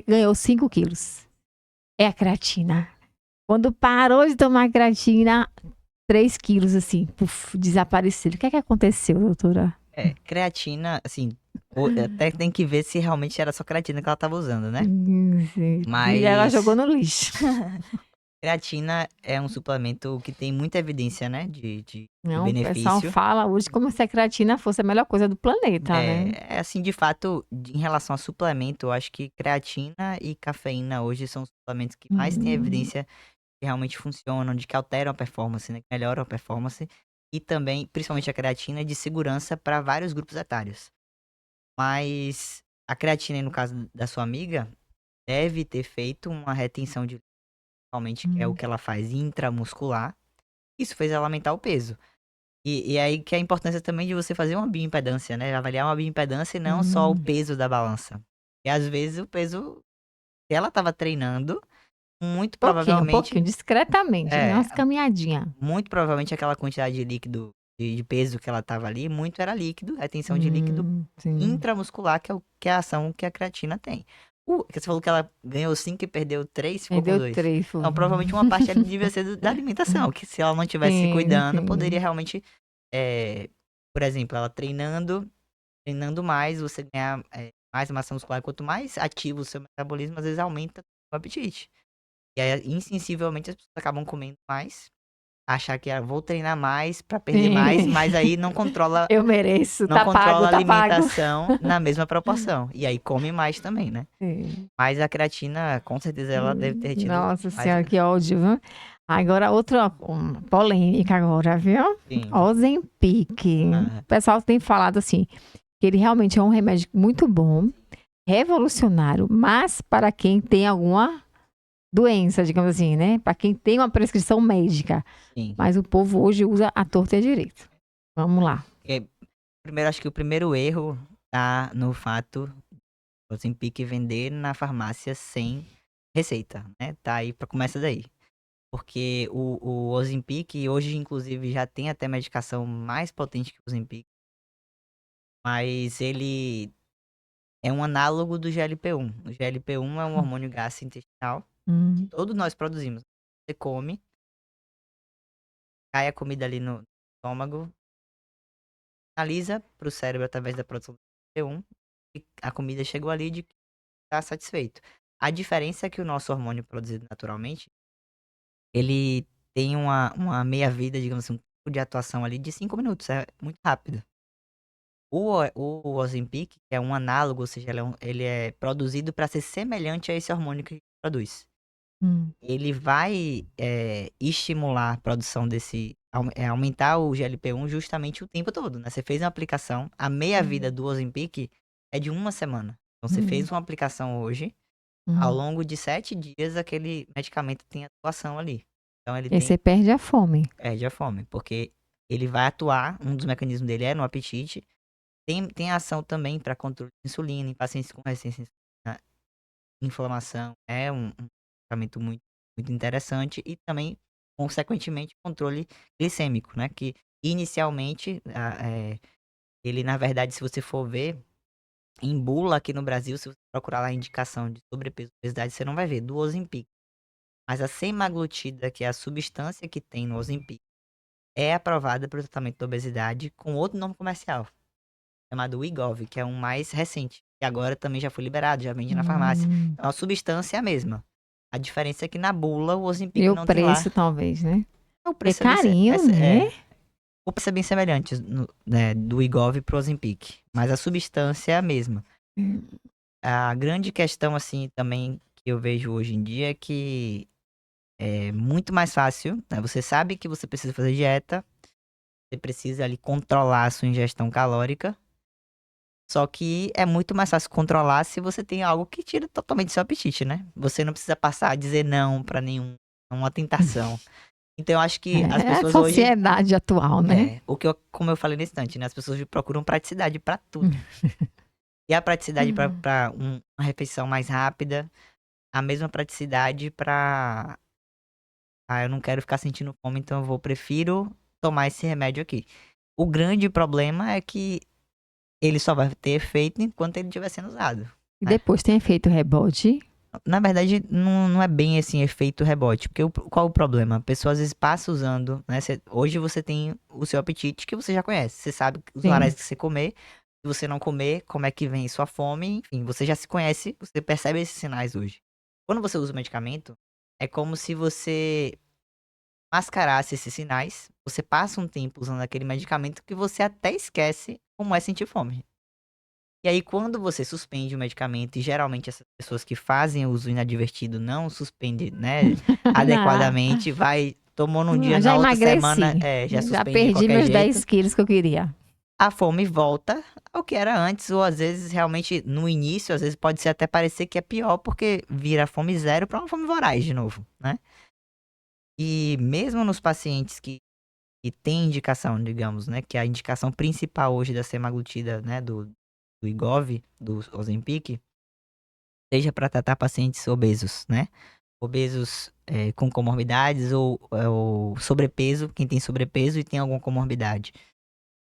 Ganhou 5 quilos. É a creatina. Quando parou de tomar creatina, 3 quilos, assim, puf, desapareceram. O que é que aconteceu, doutora? Creatina, assim, até tem que ver se realmente era só creatina que ela estava usando, né. Sim. E ela jogou Mas no lixo. creatina é um suplemento que tem muita evidência, né, de Não, o pessoal benefício. fala hoje como se a creatina fosse a melhor coisa do planeta, né? Assim, de fato, em relação a suplemento, eu acho que creatina e cafeína hoje são os suplementos que mais têm Hum, evidência que realmente funcionam, de que alteram a performance, né, que melhoram a performance, e também, principalmente a creatina, de segurança para vários grupos etários. Mas a creatina, aí, no caso da sua amiga, deve ter feito uma retenção de realmente, que é o hum, que ela faz intramuscular. Isso fez ela aumentar o peso. E aí que é a importância também de você fazer uma bioimpedância, né, avaliar uma bioimpedância e não só o hum. peso da balança. E às vezes o peso se ela estava treinando, muito Pouquinho, provavelmente discretamente, né? é, Umas caminhadinhas. muito provavelmente aquela quantidade de líquido, de peso que ela estava ali, muito era líquido, retenção de líquido Sim. intramuscular, que é a ação que a creatina tem. Que você falou que ela ganhou 5 e perdeu 3, ficou com Perdeu 2. 3, foi. Então, provavelmente uma parte ali devia ser da alimentação, que se ela não tivesse se Sim, cuidando, poderia sim. realmente, por exemplo, ela treinando mais, você ganhar, mais massa muscular. Quanto mais ativo o seu metabolismo, às vezes aumenta o apetite. E aí, insensivelmente, as pessoas acabam comendo mais, achar que: "Vou treinar mais pra perder mais", Sim. mas aí não controla Eu mereço, não tá controla pago, a tá pago. alimentação na mesma proporção, e aí come mais também, né. Sim. Mas a creatina, com certeza, ela deve ter retido Nossa mais senhora, que ódio, viu? Agora outra polêmica agora, viu? sim. Ozempic. Aham. O pessoal tem falado assim, que ele realmente é um remédio muito bom, revolucionário, mas para quem tem alguma doença, digamos assim, né? Para quem tem uma prescrição médica. Sim. Mas o povo hoje usa à torta e à direita. Vamos lá. Primeiro, acho que o primeiro erro tá no fato do Ozempic vender na farmácia sem receita, né, tá aí pra começa daí. Porque o Ozempic hoje, inclusive, já tem até medicação mais potente que o Ozempic, mas ele é um análogo do GLP-1. O GLP-1 é um hormônio gastrointestinal que Hum, todos nós produzimos. Você come, cai a comida ali no estômago, sinaliza para o cérebro através da produção do GLP-1 e a comida chegou ali de que tá satisfeito. A diferença é que o nosso hormônio produzido naturalmente, ele tem uma meia-vida, digamos assim, um tempo de atuação ali de 5 minutos, é muito rápido. O Ozempic, que é um análogo, ou seja, ele é produzido para ser semelhante a esse hormônio que a gente produz. Hum. ele vai estimular a produção aumentar o GLP-1 justamente o tempo todo, né? Você fez uma aplicação, a meia-vida Hum. do Ozempic é de uma semana. Então, você Hum. fez uma aplicação hoje, ao Hum. longo de 7 dias, aquele medicamento tem atuação ali. Então, ele E aí tem, você perde a fome. perde a fome, porque ele vai atuar, um dos mecanismos dele é no apetite, tem ação também para controle de insulina em pacientes com resistência à insulina, inflamação. É um tratamento muito, muito interessante e também, consequentemente, controle glicêmico, né? Que inicialmente, ele, na verdade, se você for ver, em bula aqui no Brasil, se você procurar lá a indicação de sobrepeso e obesidade, você não vai ver do Ozempic. Mas a semaglutida, que é a substância que tem no Ozempic, é aprovada para o tratamento da obesidade com outro nome comercial, chamado Wegovy, que é um mais recente. E agora também já foi liberado, já vende na farmácia. Hum. Então a substância é a mesma. A diferença é que na bula o E Ozempic o não tem lá. preço, talvez, né? O É preço é carinho, né? o preço é bem semelhante né, do Wegovy pro Ozempic, mas a substância é a mesma. Hum. A grande questão assim também que eu vejo hoje em dia é que é muito mais fácil, né? Você sabe que você precisa fazer dieta, você precisa ali controlar a sua ingestão calórica. Só que é muito mais fácil controlar se você tem algo que tira totalmente seu apetite, né? Você não precisa passar a dizer não pra nenhuma tentação. Então eu acho que as É a pessoas hoje, sociedade atual, né? como eu falei nesse instante, né? As pessoas procuram praticidade pra tudo. Hum. E a praticidade pra uma refeição mais rápida, a mesma praticidade pra, eu não quero ficar sentindo fome, então prefiro tomar esse remédio aqui. O grande problema é que ele só vai ter efeito enquanto ele estiver sendo usado, E né? depois tem efeito rebote. Na verdade, não é bem assim efeito rebote, porque qual o problema? A pessoa às vezes passa usando, né? Hoje você tem o seu apetite que você já conhece, você sabe os horários Sim. que você comer, se você não comer, como é que vem sua fome, enfim, você já se conhece, você percebe esses sinais hoje. Quando você usa o medicamento, é como se você mascarasse esses sinais, você passa um tempo usando aquele medicamento que você até esquece como é sentir fome. E aí, quando você suspende o medicamento, e geralmente essas pessoas que fazem uso inadvertido não suspendem, né, Ah, adequadamente, tomou num dia, já na outra semana, emagreci. já Já suspende de perdi qualquer meus jeito. 10 quilos que eu queria. A fome volta ao que era antes, ou às vezes, realmente, no início, às vezes pode ser até parecer que é pior, porque vira fome zero para uma fome voraz de novo, né? E mesmo nos pacientes que têm indicação, digamos, né, que a indicação principal hoje da semaglutida, né, do Wegovy, do Ozempic, seja para tratar pacientes obesos, né? Obesos com comorbidades ou sobrepeso, quem tem sobrepeso e tem alguma comorbidade.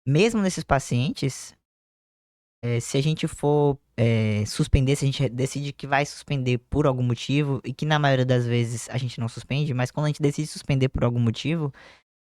Mesmo nesses pacientes, se a gente for suspender, se a gente decide que vai suspender por algum motivo, e que na maioria das vezes a gente não suspende, mas quando a gente decide suspender por algum motivo,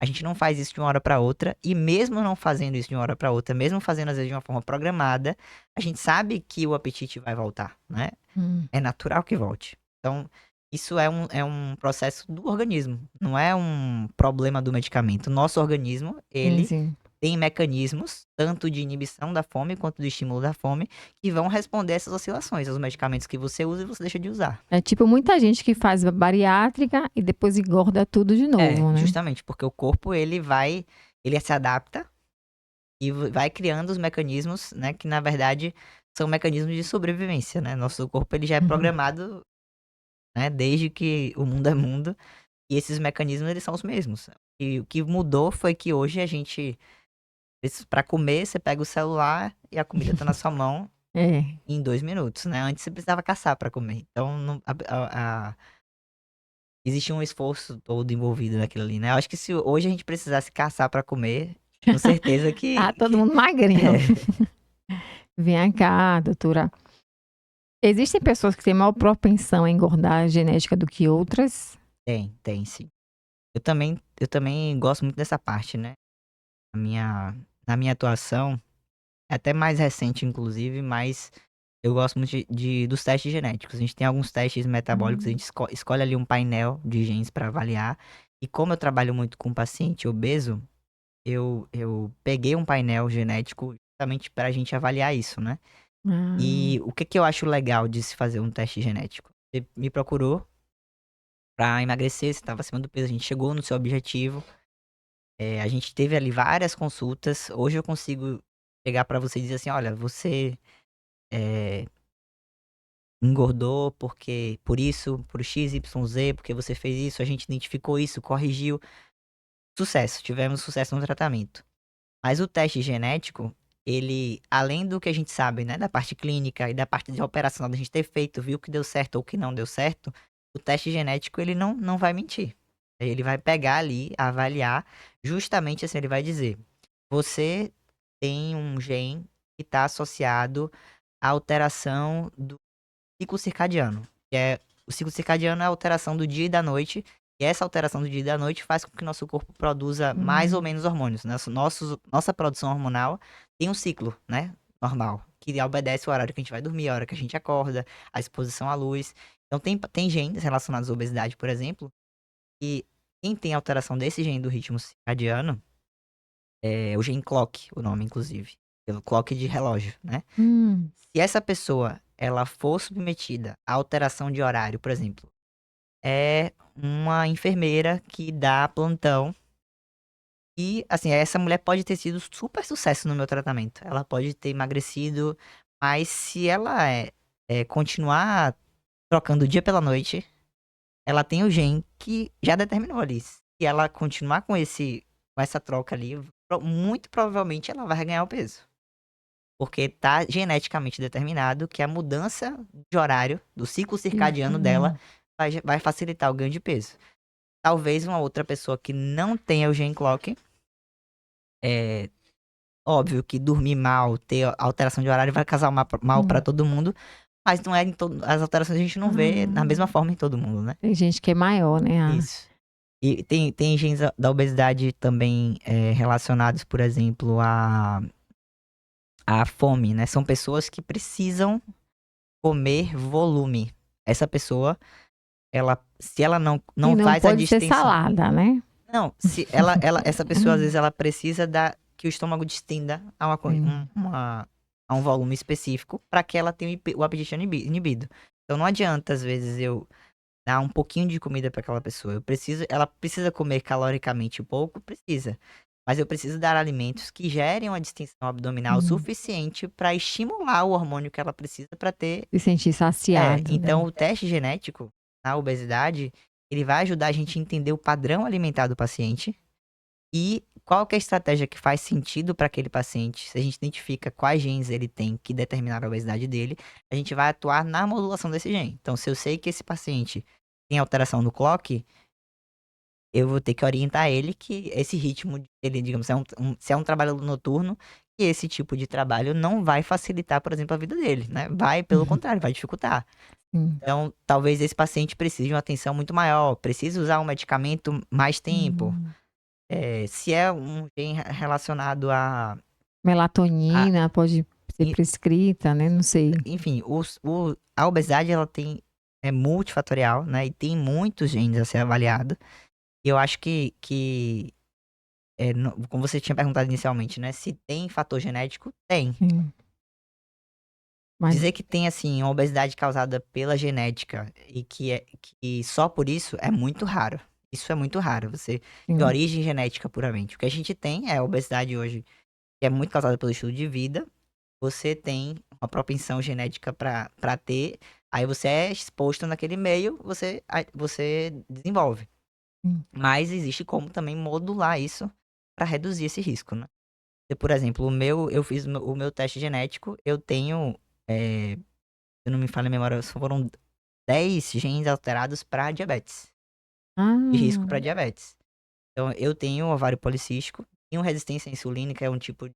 a gente não faz isso de uma hora para outra, e mesmo não fazendo isso de uma hora para outra, mesmo fazendo às vezes de uma forma programada, a gente sabe que o apetite vai voltar, né? Hum. É natural que volte. Então, isso é um processo do organismo, não é um problema do medicamento. Nosso organismo, Sim, ele sim. tem mecanismos, tanto de inibição da fome quanto de estímulo da fome, que vão responder a essas oscilações, aos medicamentos que você usa e você deixa de usar. É tipo muita gente que faz bariátrica e depois engorda tudo de novo, né? Justamente, porque o corpo, ele se adapta e vai criando os mecanismos, né, que na verdade são mecanismos de sobrevivência, né? Nosso corpo, ele já é Uhum. programado, né, desde que o mundo é mundo. E esses mecanismos, eles são os mesmos. E o que mudou foi que hoje a gente, pra comer, você pega o celular e a comida tá na sua mão É. em 2 minutos, né? Antes você precisava caçar pra comer. Então, existia um esforço todo envolvido naquilo ali, né? Eu acho que se hoje a gente precisasse caçar pra comer, com certeza Tá que, todo mundo magrinho. é, Vem cá, doutora. Existem pessoas que têm maior propensão a engordar genética do que outras? tem sim. Eu também gosto muito dessa parte, né? Na minha atuação, é até mais recente, inclusive, mas eu gosto muito dos testes genéticos. A gente tem alguns testes metabólicos, a Hum. gente escolhe ali um painel de genes para avaliar. E como eu trabalho muito com paciente obeso, eu peguei um painel genético justamente para a gente avaliar isso, né? Ah, E o que eu acho legal de se fazer um teste genético? Você me procurou, pra emagrecer, você tava acima do peso, a gente chegou no seu objetivo. A gente teve ali várias consultas. Hoje eu consigo chegar pra você e dizer assim: olha, você eh, engordou porque por isso, por X, Y, Z, porque você fez isso, a gente identificou isso, corrigiu. Sucesso, tivemos sucesso no tratamento. Mas o teste genético, ele, além do que a gente sabe, né, da parte clínica e da parte de operacional da gente ter feito, viu que deu certo ou que não deu certo, o teste genético ele não vai mentir. Ele vai pegar ali, avaliar, justamente assim, ele vai dizer: você tem um gene que está associado à alteração do ciclo circadiano, que é o ciclo circadiano é a alteração do dia e da noite, e essa alteração do dia e da noite faz com que nosso corpo produza mais ou Hum. menos hormônios, né? Nossa produção hormonal tem um ciclo, né, normal, que obedece o horário que a gente vai dormir, a hora que a gente acorda, a exposição à luz. Então tem genes relacionados à obesidade, por exemplo, e quem tem alteração desse gene do ritmo circadiano é o gene clock, o nome inclusive, pelo clock de relógio, né? Hum. Se essa pessoa ela for submetida a alteração de horário, por exemplo, é uma enfermeira que dá plantão e, assim, essa mulher pode ter sido super sucesso no meu tratamento. Ela pode ter emagrecido, mas se ela continuar trocando o dia pela noite, ela tem o gene que já determinou ali. Se ela continuar com essa troca ali, muito provavelmente ela vai ganhar o peso. Porque tá geneticamente determinado que a mudança de horário do ciclo circadiano dela Uhum. vai facilitar o ganho de peso. Talvez uma outra pessoa que não tenha o gene clock, é óbvio que dormir mal, ter alteração de horário vai causar mal para Hum. todo mundo, mas não é em todo, as alterações a gente não vê na mesma Ah, forma em todo mundo, né? tem gente que é maior, né? Isso. E tem genes da obesidade também relacionados, por exemplo, à fome, né? São pessoas que precisam comer volume. Essa pessoa, se ela E não não faz a pode ser distinção. salada, né? Não, se essa pessoa às vezes ela precisa que o estômago distenda a Sim. a um volume específico para que ela tenha o apetite inibido. Então não adianta às vezes eu dar um pouquinho de comida para aquela pessoa. Ela precisa comer caloricamente pouco, precisa. Mas eu preciso dar alimentos que gerem uma distensão abdominal Hum. suficiente para estimular o hormônio que ela precisa para ter. Se sentir saciado, Então né? o teste genético na obesidade, ele vai ajudar a gente a entender o padrão alimentar do paciente e qual que é a estratégia que faz sentido para aquele paciente. Se a gente identifica quais genes ele tem que determinar a obesidade dele, a gente vai atuar na modulação desse gene. Então, se eu sei que esse paciente tem alteração no clock, eu vou ter que orientar ele que esse ritmo dele, digamos, se é um trabalho noturno, que esse tipo de trabalho não vai facilitar, por exemplo, a vida dele, né? Vai, pelo Uhum. contrário, vai dificultar. Sim. Então, talvez esse paciente precise de uma atenção muito maior, precise usar um medicamento mais tempo. Hum. Se é um gene relacionado a Melatonina pode ser en prescrita, né? Não sei. enfim, a obesidade ela é multifatorial, né, e tem muitos genes a ser avaliado. E eu acho que, no como você tinha perguntado inicialmente, né, se tem fator genético, tem. Sim. Mas Dizer que tem, assim, uma obesidade causada pela genética e que só por isso é muito raro. Isso é muito raro, você de sim. origem genética puramente. O que a gente tem é a obesidade hoje, que é muito causada pelo estilo de vida. Você tem uma propensão genética pra ter, aí você é exposto naquele meio, você desenvolve. Sim. Mas existe como também modular isso pra reduzir esse risco, né. Por exemplo, eu fiz o meu teste genético, eu tenho, se não me falha a memória, foram 10 genes alterados pra diabetes, de risco Ah, pra diabetes. Então eu tenho ovário policístico, tenho resistência à insulina, que é um tipo de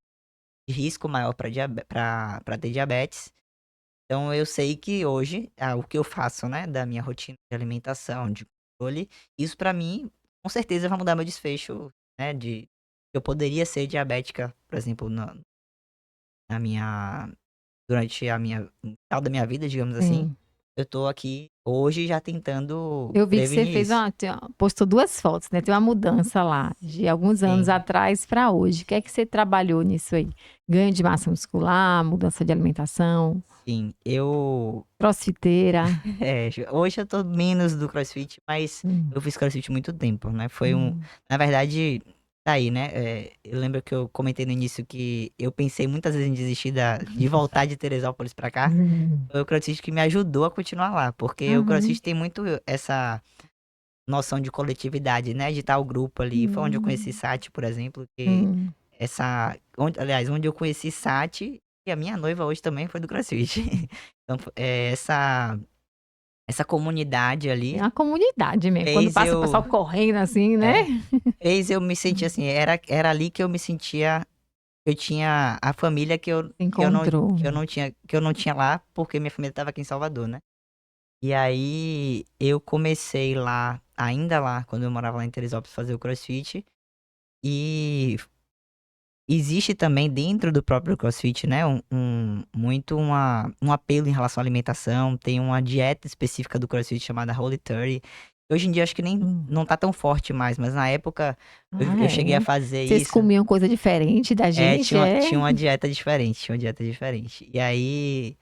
risco maior pra ter diabetes. Então eu sei que hoje, o que eu faço, né, da minha rotina de alimentação, de controle, isso pra mim, com certeza vai mudar meu desfecho, né, de eu poderia ser diabética, por exemplo, na minha durante a minha no final da minha vida, digamos assim. sim. eu tô aqui hoje já tentando Eu vi que você prevenir fez isso. postou 2 fotos, né? Tem uma mudança lá, de alguns anos Sim, atrás para hoje. O que é que você trabalhou nisso aí? Ganho de massa muscular, mudança de alimentação, sim. Eu crossfiteira? hoje eu tô menos do CrossFit, mas Hum, eu fiz CrossFit muito tempo, né? hum, Na verdade, tá aí, né? Eu lembro que eu comentei no início que eu pensei muitas vezes em desistir de voltar de Teresópolis pra cá. hum, Foi o CrossFit que me ajudou a continuar lá, porque o uhum, CrossFit tem muito essa noção de coletividade, né? De estar o grupo ali. Foi onde eu conheci hum, Sati, por exemplo, que hum. aliás, onde eu conheci Sati, e a minha noiva hoje também foi do CrossFit. Então, essa comunidade É ali uma comunidade mesmo. Quando fez passa o eu, pessoal correndo assim, né? é, fez eu me sentir assim, era ali que eu me sentia, eu tinha a família Encontrou. que eu não tinha lá, porque minha família estava aqui em Salvador, né? E aí eu comecei lá, ainda lá, quando eu morava lá em Teresópolis, fazer o CrossFit. E existe também dentro do próprio CrossFit, né, um apelo em relação à alimentação. Tem uma dieta específica do CrossFit chamada Holy 30. Hoje em dia acho que nem Hum. não tá tão forte mais, mas na época Ah, eu cheguei a é? fazer Vocês isso. comiam coisa diferente da gente, é? Tinha uma dieta diferente, tinha uma dieta diferente. E aí,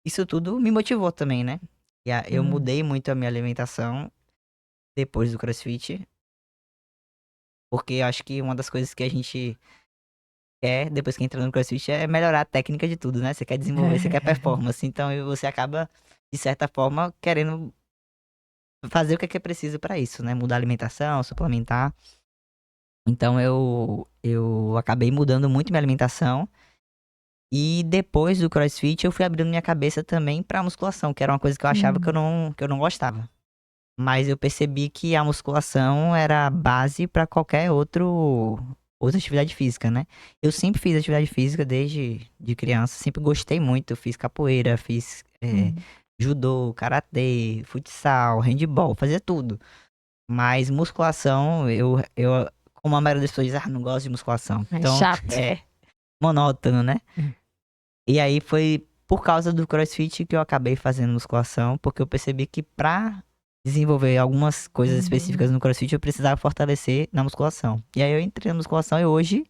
isso tudo me motivou também, né? Eu Hum. mudei muito a minha alimentação depois do CrossFit, porque eu acho que uma das coisas que a gente quer, depois que entra no CrossFit, é melhorar a técnica de tudo, né? Você quer desenvolver, você quer performance. Então você acaba, de certa forma, querendo fazer o que é preciso pra isso, né? Mudar a alimentação, suplementar. Então eu acabei mudando muito minha alimentação. E depois do CrossFit, eu fui abrindo minha cabeça também pra musculação, que era uma coisa que eu achava Hum. que eu não gostava. Mas eu percebi que a musculação era a base pra qualquer outra atividade física, né? Eu sempre fiz atividade física desde de criança, sempre gostei muito. Eu fiz capoeira, fiz Hum. judô, karatê, futsal, handball, fazia tudo. Mas musculação, como a maioria das pessoas diz, não gosto de musculação. É Então, chato. é monótono, né? E aí foi por causa do CrossFit que eu acabei fazendo musculação, porque eu percebi que pra desenvolver algumas coisas Uhum. específicas no CrossFit eu precisava fortalecer na musculação. E aí eu entrei na musculação e hoje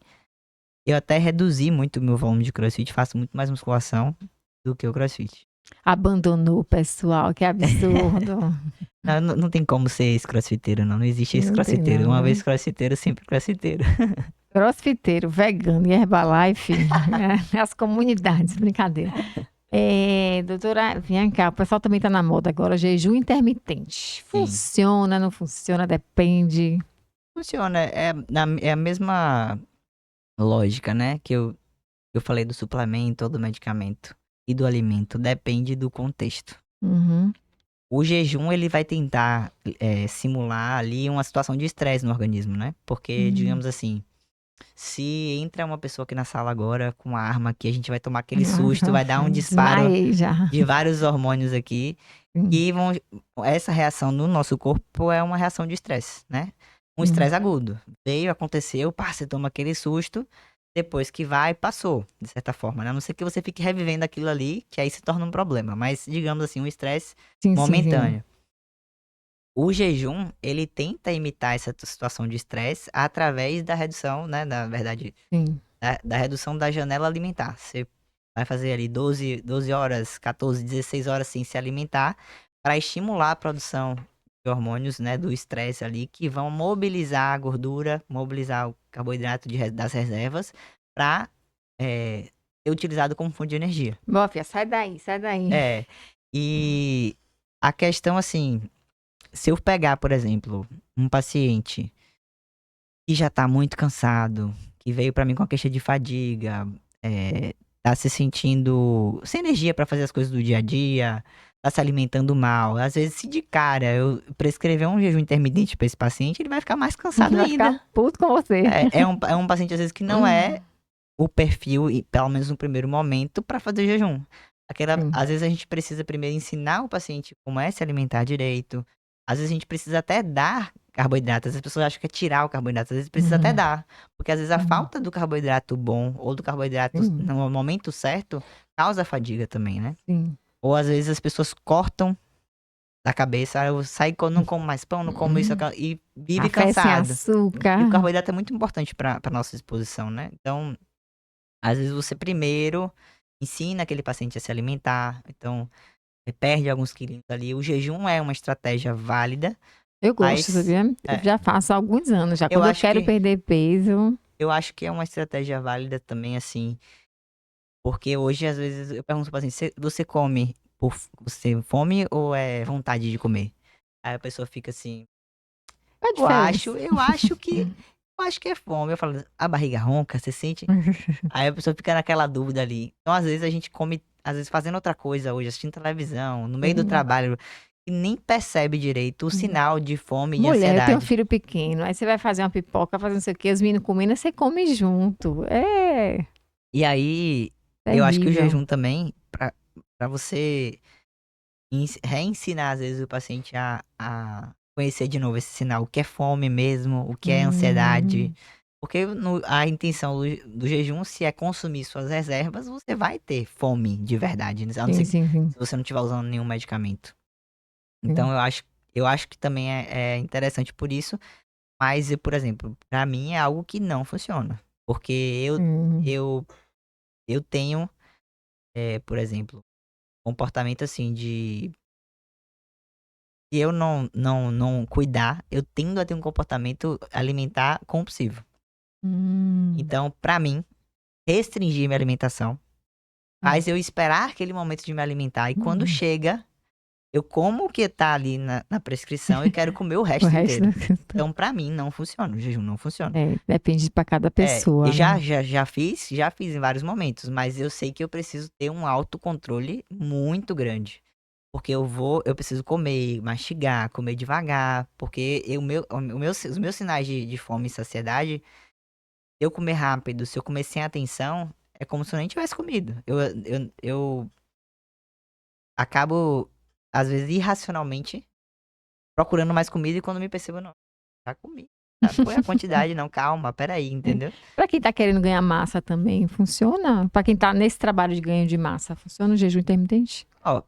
eu até reduzi muito o meu volume de CrossFit, faço muito mais musculação do que o CrossFit. Abandonou o pessoal, que absurdo. Não, não tem como ser esse crossfiteiro, não. Não existe esse Não tem crossfiteiro. não, Uma vez né? crossfiteiro, sempre crossfiteiro. Crossfiteiro, vegano e Herbalife, as comunidades, brincadeira. Doutora, vem cá, o pessoal também está na moda agora, jejum intermitente. Sim. Funciona, não funciona, depende. Funciona. É a mesma lógica, né? Eu falei do suplemento ou do medicamento e do alimento. Depende do contexto. Uhum, O jejum, ele vai tentar simular ali uma situação de estresse no organismo, né? Porque, uhum. digamos assim, se entra uma pessoa aqui na sala agora com uma arma aqui, a gente vai tomar aquele susto, vai dar um disparo Desmaiei já. de vários hormônios aqui. Sim, E essa reação no nosso corpo é uma reação de estresse, né? Um sim, estresse agudo. Veio, aconteceu, pá, você toma aquele susto, depois que vai, passou, de certa forma, né? A não ser que você fique revivendo aquilo ali, que aí se torna um problema. Mas, digamos assim, um estresse sim, sim, sim. momentâneo. O jejum, ele tenta imitar essa situação de estresse através da redução, né? Na verdade, Sim. da redução da janela alimentar. Você vai fazer ali 12 horas, 14, 16 horas sem se alimentar para estimular a produção de hormônios, né, do estresse ali, que vão mobilizar a gordura, mobilizar o carboidrato das reservas para ser utilizado como fonte de energia. Boa, filha, sai daí, sai daí. É, e a questão assim, se eu pegar, por exemplo, um paciente que já tá muito cansado, que veio pra mim com a queixa de fadiga, tá se sentindo sem energia pra fazer as coisas do dia a dia, tá se alimentando mal. Às vezes, se de cara eu prescrever um jejum intermitente pra esse paciente, ele vai ficar mais cansado Vai ficar ainda. puto com você. É um paciente, às vezes, que não é o perfil, e pelo menos no primeiro momento, pra fazer jejum. Sim. Às vezes a gente precisa primeiro ensinar o paciente como é se alimentar direito. Às vezes a gente precisa até dar carboidratos. As pessoas acham que é tirar o carboidrato. Às vezes precisa até Uhum, dar. Porque às vezes a uhum, falta do carboidrato bom ou do carboidrato sim, no momento certo causa fadiga também, né? sim. Ou às vezes as pessoas cortam da cabeça, eu saio, não como mais pão, não como isso, aquilo, e vive Café sem cansado. E o açúcar. carboidrato é muito importante para nossa disposição, né? Então, às vezes você primeiro ensina aquele paciente a se alimentar, então perde alguns quilinhos ali. O jejum é uma estratégia válida, Eu gosto, mas sabia? Eu é, já faço há alguns anos já. eu Quando eu acho quero que perder peso. eu acho que é uma estratégia válida também, assim, porque hoje às vezes eu pergunto para paciente, você come por você fome ou é vontade de comer? Aí a pessoa fica assim, Qual a eu acho, diferença? eu acho que eu acho que é fome. Eu falo, a barriga ronca, você sente? Aí a pessoa fica naquela dúvida ali. Então, às vezes, a gente come, às vezes, fazendo outra coisa hoje, assistindo televisão, no meio do Sim. trabalho, e nem percebe direito o sinal de fome e de Mulher, eu tenho um ansiedade. filho pequeno. Aí você vai fazer uma pipoca, fazer não sei o quê, os meninos comendo, você come junto. É E aí, eu acho que o terrível. jejum também, pra você reensinar, às vezes, o paciente a conhecer de novo esse sinal, o que é fome mesmo, o que é ansiedade. Hum, Porque a intenção do jejum, se é consumir suas reservas, você vai ter fome de verdade, né? A não sim, ser sim, sim, se você não estiver usando nenhum medicamento. sim. Então eu acho que também é interessante por isso, mas, por exemplo, pra mim é algo que não funciona. Porque Hum, eu, eu tenho, por exemplo, comportamento assim de. Se eu não cuidar, eu tendo a ter um comportamento alimentar compulsivo. hum, Então, pra mim, restringir minha alimentação hum, faz eu esperar aquele momento de me alimentar. E quando hum. chega, eu como o que tá ali na prescrição e quero comer o O resto resto inteiro. da questão. Então, pra mim, não funciona. O jejum não funciona. É, depende pra cada Eu pessoa, já, né? já, já fiz em vários momentos, mas eu sei que eu preciso ter um autocontrole muito grande. Porque eu preciso comer, mastigar, comer devagar, porque os meus sinais de fome e saciedade, se eu comer rápido, se eu comer sem atenção, é como se eu nem tivesse comido. Eu acabo, às vezes, irracionalmente, procurando mais comida e quando me percebo, não, já comi. Já foi a quantidade, não, calma, peraí, É. entendeu? Para quem tá querendo ganhar massa também, funciona? Para quem tá nesse trabalho de ganho de massa, funciona o jejum intermitente? Ó,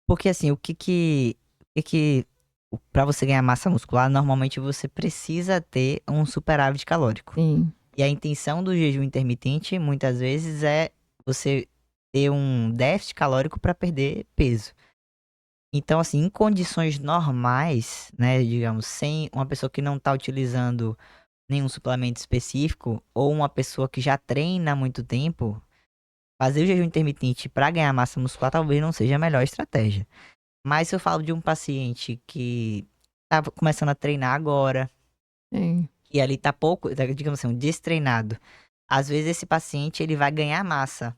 porque assim, pra você ganhar massa muscular, normalmente você precisa ter um superávit calórico. Sim. E a intenção do jejum intermitente, muitas vezes, é você ter um déficit calórico para perder peso. Então, assim, em condições normais, né, digamos, sem uma pessoa que não tá utilizando nenhum suplemento específico, ou uma pessoa que já treina há muito tempo, fazer o jejum intermitente para ganhar massa muscular talvez não seja a melhor estratégia. Mas se eu falo de um paciente que tá começando a treinar agora, Sim. e ali tá pouco, digamos assim, um destreinado, às vezes esse paciente ele vai ganhar massa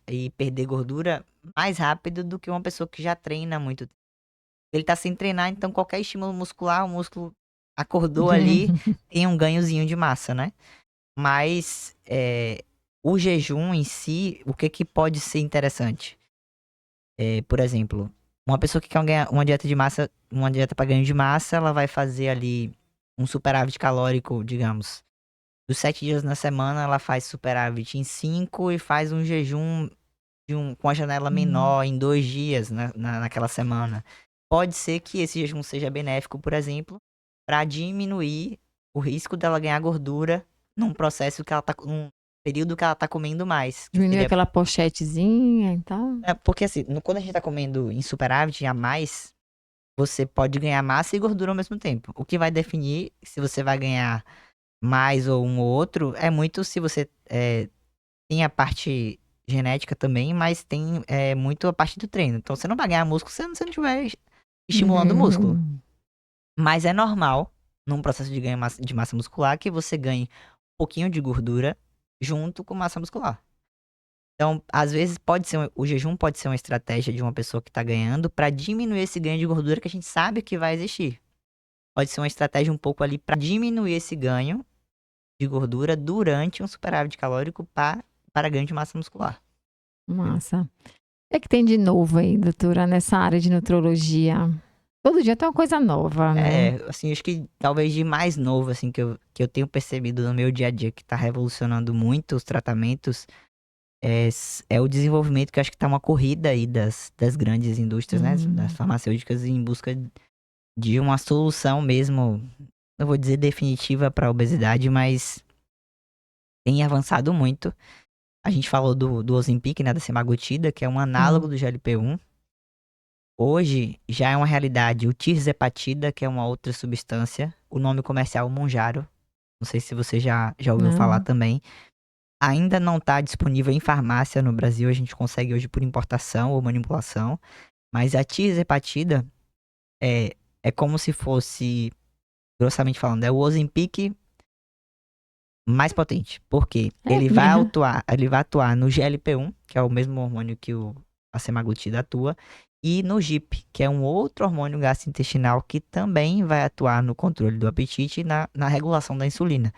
e perder gordura mais rápido do que uma pessoa que já treina há muito tempo. Ele tá sem treinar, então qualquer estímulo muscular, o músculo acordou ali, tem um ganhozinho de massa, né? Mas o jejum em si, o que que pode ser interessante? Por exemplo, uma pessoa que quer ganhar uma dieta de massa, uma dieta para ganho de massa, ela vai fazer ali um superávit calórico, digamos. Dos 7 dias na semana, ela faz superávit em 5 e faz um jejum com a janela Hum. menor em 2 dias naquela semana. Pode ser que esse jejum seja benéfico, por exemplo, para diminuir o risco dela ganhar gordura num processo que ela tá, num período que ela tá comendo mais, que Diminuir seria aquela pochetezinha e tal. porque assim, quando a gente tá comendo em superávit a mais, você pode ganhar massa e gordura ao mesmo tempo. O que vai definir se você vai ganhar mais ou um ou outro é muito se você tem a parte genética também, mas tem muito a parte do treino. Então você não vai ganhar músculo se você não estiver estimulando o músculo. Uhum. Mas é normal, num processo de ganho de massa muscular, que você ganhe um pouquinho de gordura junto com massa muscular. Então, às vezes, o jejum pode ser uma estratégia de uma pessoa que está ganhando para diminuir esse ganho de gordura que a gente sabe que vai existir. Pode ser uma estratégia um pouco ali para diminuir esse ganho de gordura durante um superávit calórico para ganho de massa muscular. Entendeu? Massa. O que é que tem de novo aí, doutora, nessa área de nutrologia? Todo dia tem uma coisa nova, né? Assim, acho que talvez de mais novo, assim, que eu tenho percebido no meu dia a dia que tá revolucionando muito os tratamentos, é o desenvolvimento que eu acho que tá uma corrida aí das grandes indústrias, né? Das farmacêuticas em busca de uma solução mesmo, não vou dizer definitiva para a obesidade, mas tem avançado muito. A gente falou do Ozempic, né, da semaglutida, que é um análogo do GLP-1. Hoje já é uma realidade o tirzepatida, que é uma outra substância, o nome comercial Mounjaro. Não sei se você já ouviu falar Não. também. Ainda não está disponível em farmácia no Brasil, a gente consegue hoje por importação ou manipulação. Mas a tirzepatida é como se fosse, grossamente falando, é o Ozempic mais potente. Por quê? É mesmo. Ele vai atuar no GLP-1, que é o mesmo hormônio que a semaglutida atua, e no GIP, que é um outro hormônio gastrointestinal que também vai atuar no controle do apetite e na regulação da insulina.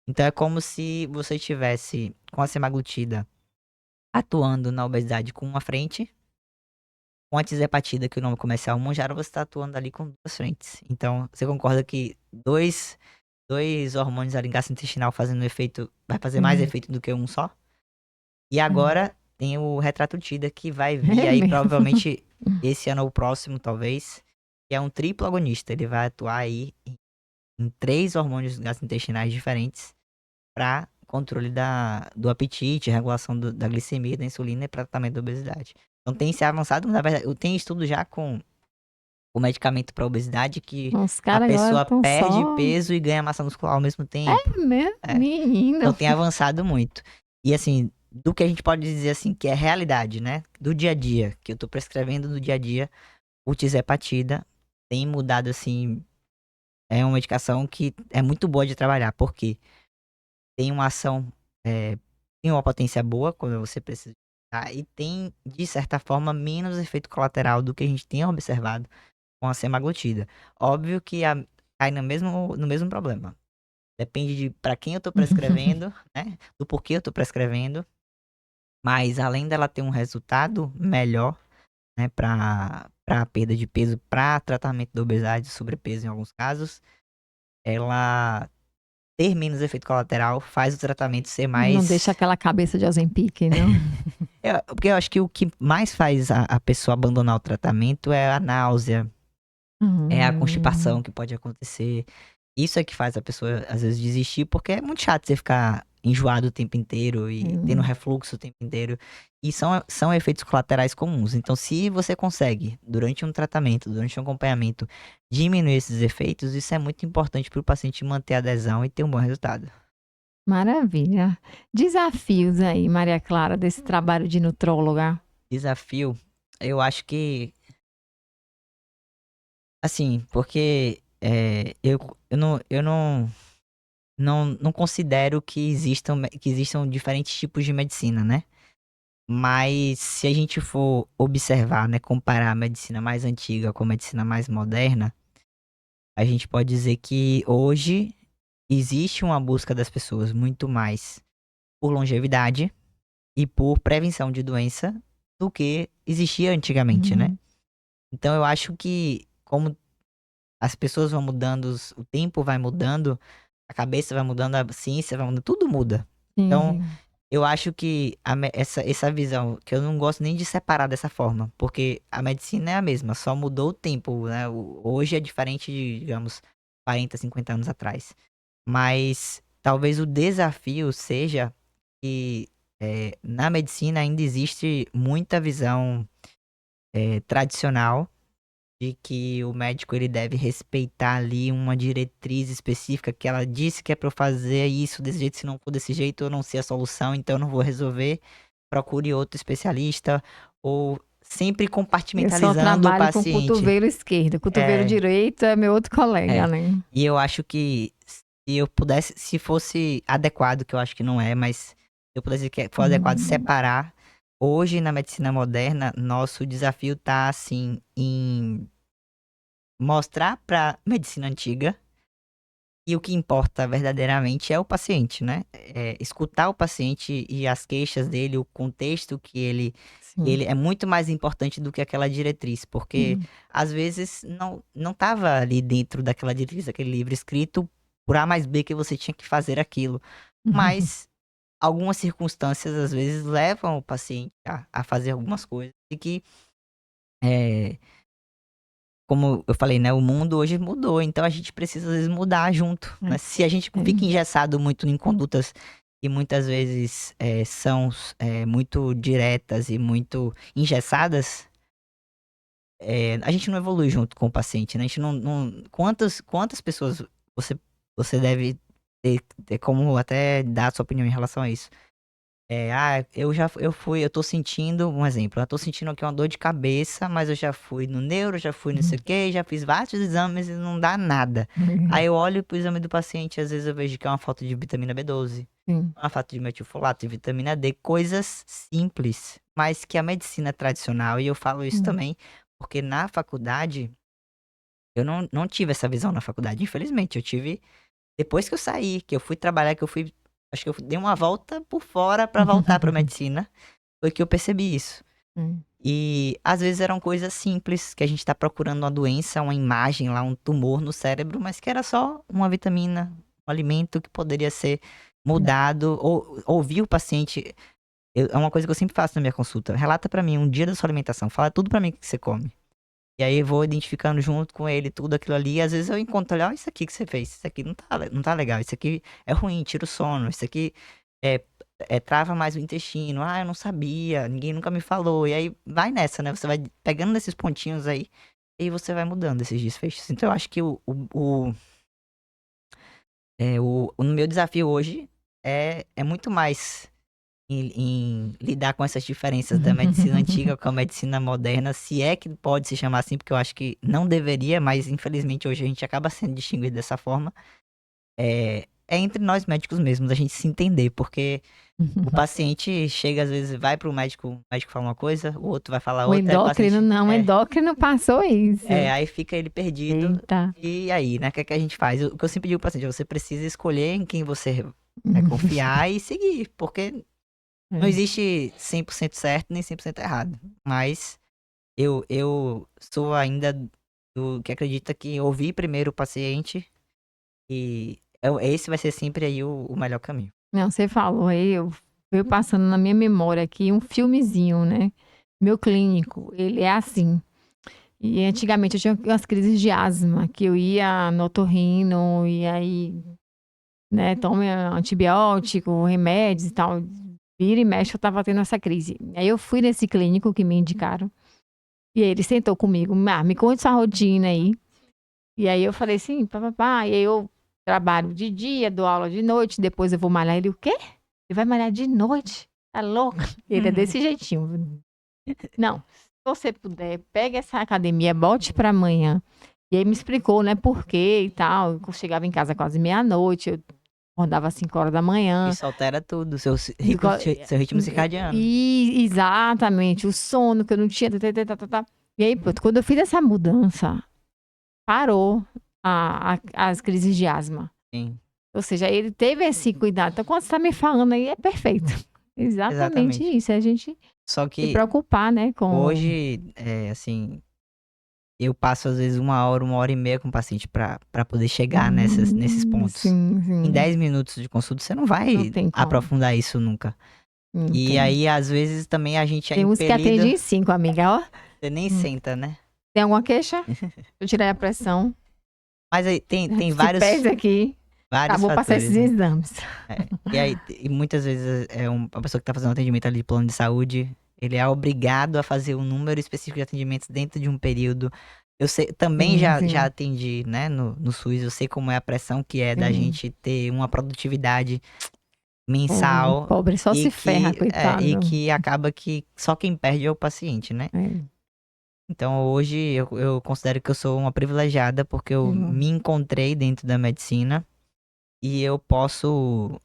Então é como se você tivesse com a semaglutida atuando na obesidade com uma frente, com a tirzepatida, que o nome comercial é Mounjaro, você está atuando ali com duas frentes. Então, você concorda que dois hormônios ali gastrointestinal fazendo efeito, vai fazer mais Hum, efeito do que um só? E hum. agora tem o Retratutida que vai vir É aí mesmo. provavelmente esse ano ou próximo, talvez, que é um triplo agonista. Ele vai atuar aí em três hormônios gastrointestinais diferentes para controle do apetite, regulação da glicemia, da insulina e tratamento da obesidade. Então tem se avançado, na verdade, eu tenho estudo já com o medicamento para obesidade que Os a caras agora pessoa estão perde só. peso e ganha massa muscular ao mesmo tempo. É mesmo, É. Então menino. tem avançado muito. E assim, do que a gente pode dizer assim, que é realidade, né? Do dia a dia, que eu tô prescrevendo no dia a dia, o tirzepatida tem mudado assim, é uma medicação que é muito boa de trabalhar, porque tem uma ação, tem uma potência boa quando você precisa, e tem, de certa forma, menos efeito colateral do que a gente tem observado com a semaglutida. Óbvio que cai no mesmo problema. Depende de para quem eu tô prescrevendo, né? Do porquê eu tô prescrevendo. Mas além dela ter um resultado melhor, né, para perda de peso, para tratamento da obesidade e sobrepeso em alguns casos, ela ter menos efeito colateral faz o tratamento ser Não deixa mais. aquela cabeça de Ozempic, não? Porque eu acho que o que mais faz a pessoa abandonar o tratamento é a náusea, é a Hum, constipação que pode acontecer. Isso é que faz a pessoa, às vezes, desistir, porque é muito chato você ficar enjoado o tempo inteiro e tendo hum. refluxo o tempo inteiro. E são efeitos colaterais comuns. Então, se você consegue, durante um tratamento, durante um acompanhamento, diminuir esses efeitos, isso é muito importante para o paciente manter a adesão e ter um bom resultado. Maravilha. Desafios aí, Maria Clara, desse trabalho de nutróloga. Desafio, eu acho que, assim, porque eu não considero que existam diferentes tipos de medicina, né? Mas se a gente for observar, né, comparar a medicina mais antiga com a medicina mais moderna, a gente pode dizer que hoje existe uma busca das pessoas muito mais por longevidade e por prevenção de doença do que existia antigamente, né? Uhum. Então eu acho que como as pessoas vão mudando, o tempo vai mudando, a cabeça vai mudando, a ciência vai mudando, tudo muda. Sim, Então, sim. eu acho que essa visão, que eu não gosto nem de separar dessa forma, porque a medicina é a mesma, só mudou o tempo, né? Hoje é diferente de, digamos, 40, 50 anos atrás. Mas talvez o desafio seja que na medicina ainda existe muita visão tradicional de que o médico ele deve respeitar ali uma diretriz específica que ela disse que é pra eu fazer isso desse jeito, se não for desse jeito eu não sei a solução, então eu não vou resolver. Procure outro especialista ou sempre Eu só compartimentalizando o trabalho com paciente. cotovelo esquerdo. Cotovelo É, direito é meu outro colega, é. né? E eu acho que se eu pudesse, se fosse adequado, que eu acho que não é, mas se eu pudesse que for adequado Hum, separar, hoje na medicina moderna, nosso desafio tá assim em mostrar pra medicina antiga e o que importa verdadeiramente é o paciente, né? Escutar o paciente e as queixas dele, o contexto que sim. ele é muito mais importante do que aquela diretriz, porque Hum, às vezes não estava ali dentro daquela diretriz, daquele livro escrito por A mais B que você tinha que fazer aquilo. Mas algumas circunstâncias, às vezes, levam o paciente a fazer algumas coisas e que, é, como eu falei, né, o mundo hoje mudou, então a gente precisa, às vezes, mudar junto, né? Se a gente fica engessado muito em condutas que muitas vezes são muito diretas e muito engessadas, a gente não evolui junto com o paciente, né? A gente quantas pessoas você deve ter como até dar a sua opinião em relação a isso? Eu tô sentindo, um exemplo, eu tô sentindo aqui uma dor de cabeça, mas eu já fui no neuro, já fui não sei o quê, já fiz vários exames e não dá nada. Aí eu olho pro exame do paciente, às vezes eu vejo que é uma falta de vitamina B12, Sim. uma falta de metilfolato, de vitamina D, coisas simples, mas que a medicina tradicional, e eu falo isso também, porque na faculdade, eu não tive essa visão na faculdade, infelizmente, eu tive depois que eu saí, que eu fui trabalhar, acho que eu dei uma volta por fora pra voltar pra medicina, foi que eu percebi isso. E às vezes eram coisas simples, que a gente tá procurando uma doença, uma imagem lá, um tumor no cérebro, mas que era só uma vitamina, um alimento que poderia ser mudado, ou ouvir o paciente. É uma coisa que eu sempre faço na minha consulta. Relata pra mim um dia da sua alimentação, fala tudo pra mim que você come. E aí eu vou identificando junto com ele tudo aquilo ali. E às vezes eu encontro, olha, isso aqui que você fez. Isso aqui não tá legal. Isso aqui é ruim, tira o sono. Isso aqui trava mais o intestino. Ah, eu não sabia. Ninguém nunca me falou. E aí vai nessa, né? Você vai pegando nesses pontinhos aí. E aí você vai mudando esses desfechos. Então eu acho que o meu desafio hoje é muito mais em lidar com essas diferenças da medicina antiga com a medicina moderna, se é que pode se chamar assim, porque eu acho que não deveria, mas infelizmente hoje a gente acaba sendo distinguido dessa forma, é entre nós médicos mesmos, a gente se entender, porque o paciente chega, às vezes, vai pro médico, o médico fala uma coisa, o outro vai falar O outra, aí o endócrino paciente... não, o endócrino passou isso. aí fica ele perdido, Eita. e aí, né, o que é que a gente faz? O que eu sempre digo pro paciente, você precisa escolher em quem você vai confiar e seguir, porque não existe 100% certo nem 100% errado. Mas eu sou ainda do que acredita que ouvir primeiro o paciente e esse vai ser sempre aí o melhor caminho. Não, você falou aí, eu veio passando na minha memória aqui um filmezinho, né? Meu clínico, ele é assim. E antigamente eu tinha umas crises de asma, que eu ia no otorrino, e aí, né, tome antibiótico, remédios e tal. Vira e mexe, eu tava tendo essa crise. Aí eu fui nesse clínico que me indicaram, e aí ele sentou comigo, me conte sua rotina aí. E aí eu falei assim, papapá, e aí eu trabalho de dia, dou aula de noite, depois eu vou malhar. Ele, o quê? Ele vai malhar de noite? Tá louco? Ele é desse jeitinho. Não, se você puder, pega essa academia, bote pra amanhã. E aí me explicou, né, por quê e tal. Eu chegava em casa quase meia-noite, eu acordava às 5 horas da manhã. Isso altera tudo, seu ritmo circadiano. E, exatamente, o sono que eu não tinha. E aí, pronto, quando eu fiz essa mudança, parou as crises de asma. Sim. Ou seja, ele teve esse cuidado. Então, quando você está me falando aí, é perfeito. Exatamente isso. É a gente Só que se preocupar, né? hoje, assim, eu passo às vezes 1 hora e meia com o paciente pra poder chegar nesses pontos. Sim, sim. Em 10 minutos de consulta, você não vai aprofundar isso nunca. E aí, às vezes, também a gente é Tem uns que impelido... atendem em 5, amiga, ó. Você nem senta, né? Tem alguma queixa? Eu tirei a pressão. Mas aí tem Se vários pesa aqui. vários Vou passar fatores, esses né? exames. E aí, muitas vezes, uma pessoa que tá fazendo um atendimento ali de plano de saúde, ele é obrigado a fazer um número específico de atendimentos dentro de um período. Eu sei, também já atendi, né, no SUS, eu sei como é a pressão que é da gente ter uma produtividade mensal. Pobre só se ferra, coitado. E que acaba que só quem perde é o paciente, né? Então hoje eu considero que eu sou uma privilegiada porque eu me encontrei dentro da medicina e eu posso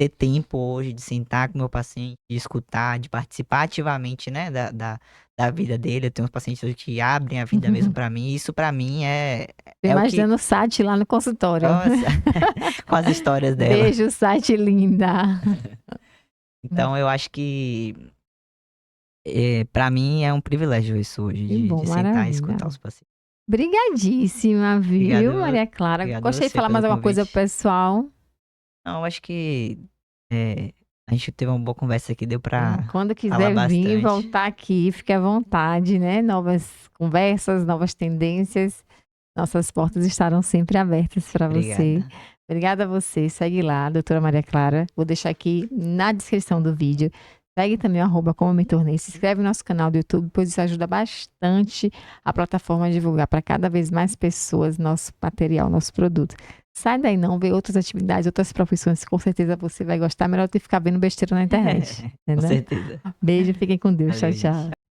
ter tempo hoje de sentar com o meu paciente, de escutar, de participar ativamente, né, da vida dele. Eu tenho uns pacientes hoje que abrem a vida mesmo pra mim. Isso pra mim é o que... Imaginando o Sati lá no consultório. Nossa, com as histórias dela. Beijo, Sati linda. Então eu acho que pra mim é um privilégio isso hoje, de sentar e escutar os pacientes. Brigadíssima, viu, Obrigado, Maria Clara? obrigado Gostaria de você falar mais pelo alguma coisa convite. pro pessoal? Não, eu acho que A gente teve uma boa conversa aqui, deu pra Quando falar quiser vir, bastante. voltar aqui, fique à vontade, né? Novas conversas, novas tendências. Nossas portas estarão sempre abertas para você. Obrigada. Obrigada a você. Segue lá, doutora Maria Clara. Vou deixar aqui na descrição do vídeo. Segue também o arroba como me tornei. Se inscreve no nosso canal do YouTube, pois isso ajuda bastante a plataforma a divulgar para cada vez mais pessoas nosso material, nosso produto. Sai daí não, vê outras atividades, outras profissões, com certeza você vai gostar. Melhor do que ficar vendo besteira na internet. Com Entendeu? certeza. Beijo, fiquem com Deus. Tchau, Valeu, gente. tchau.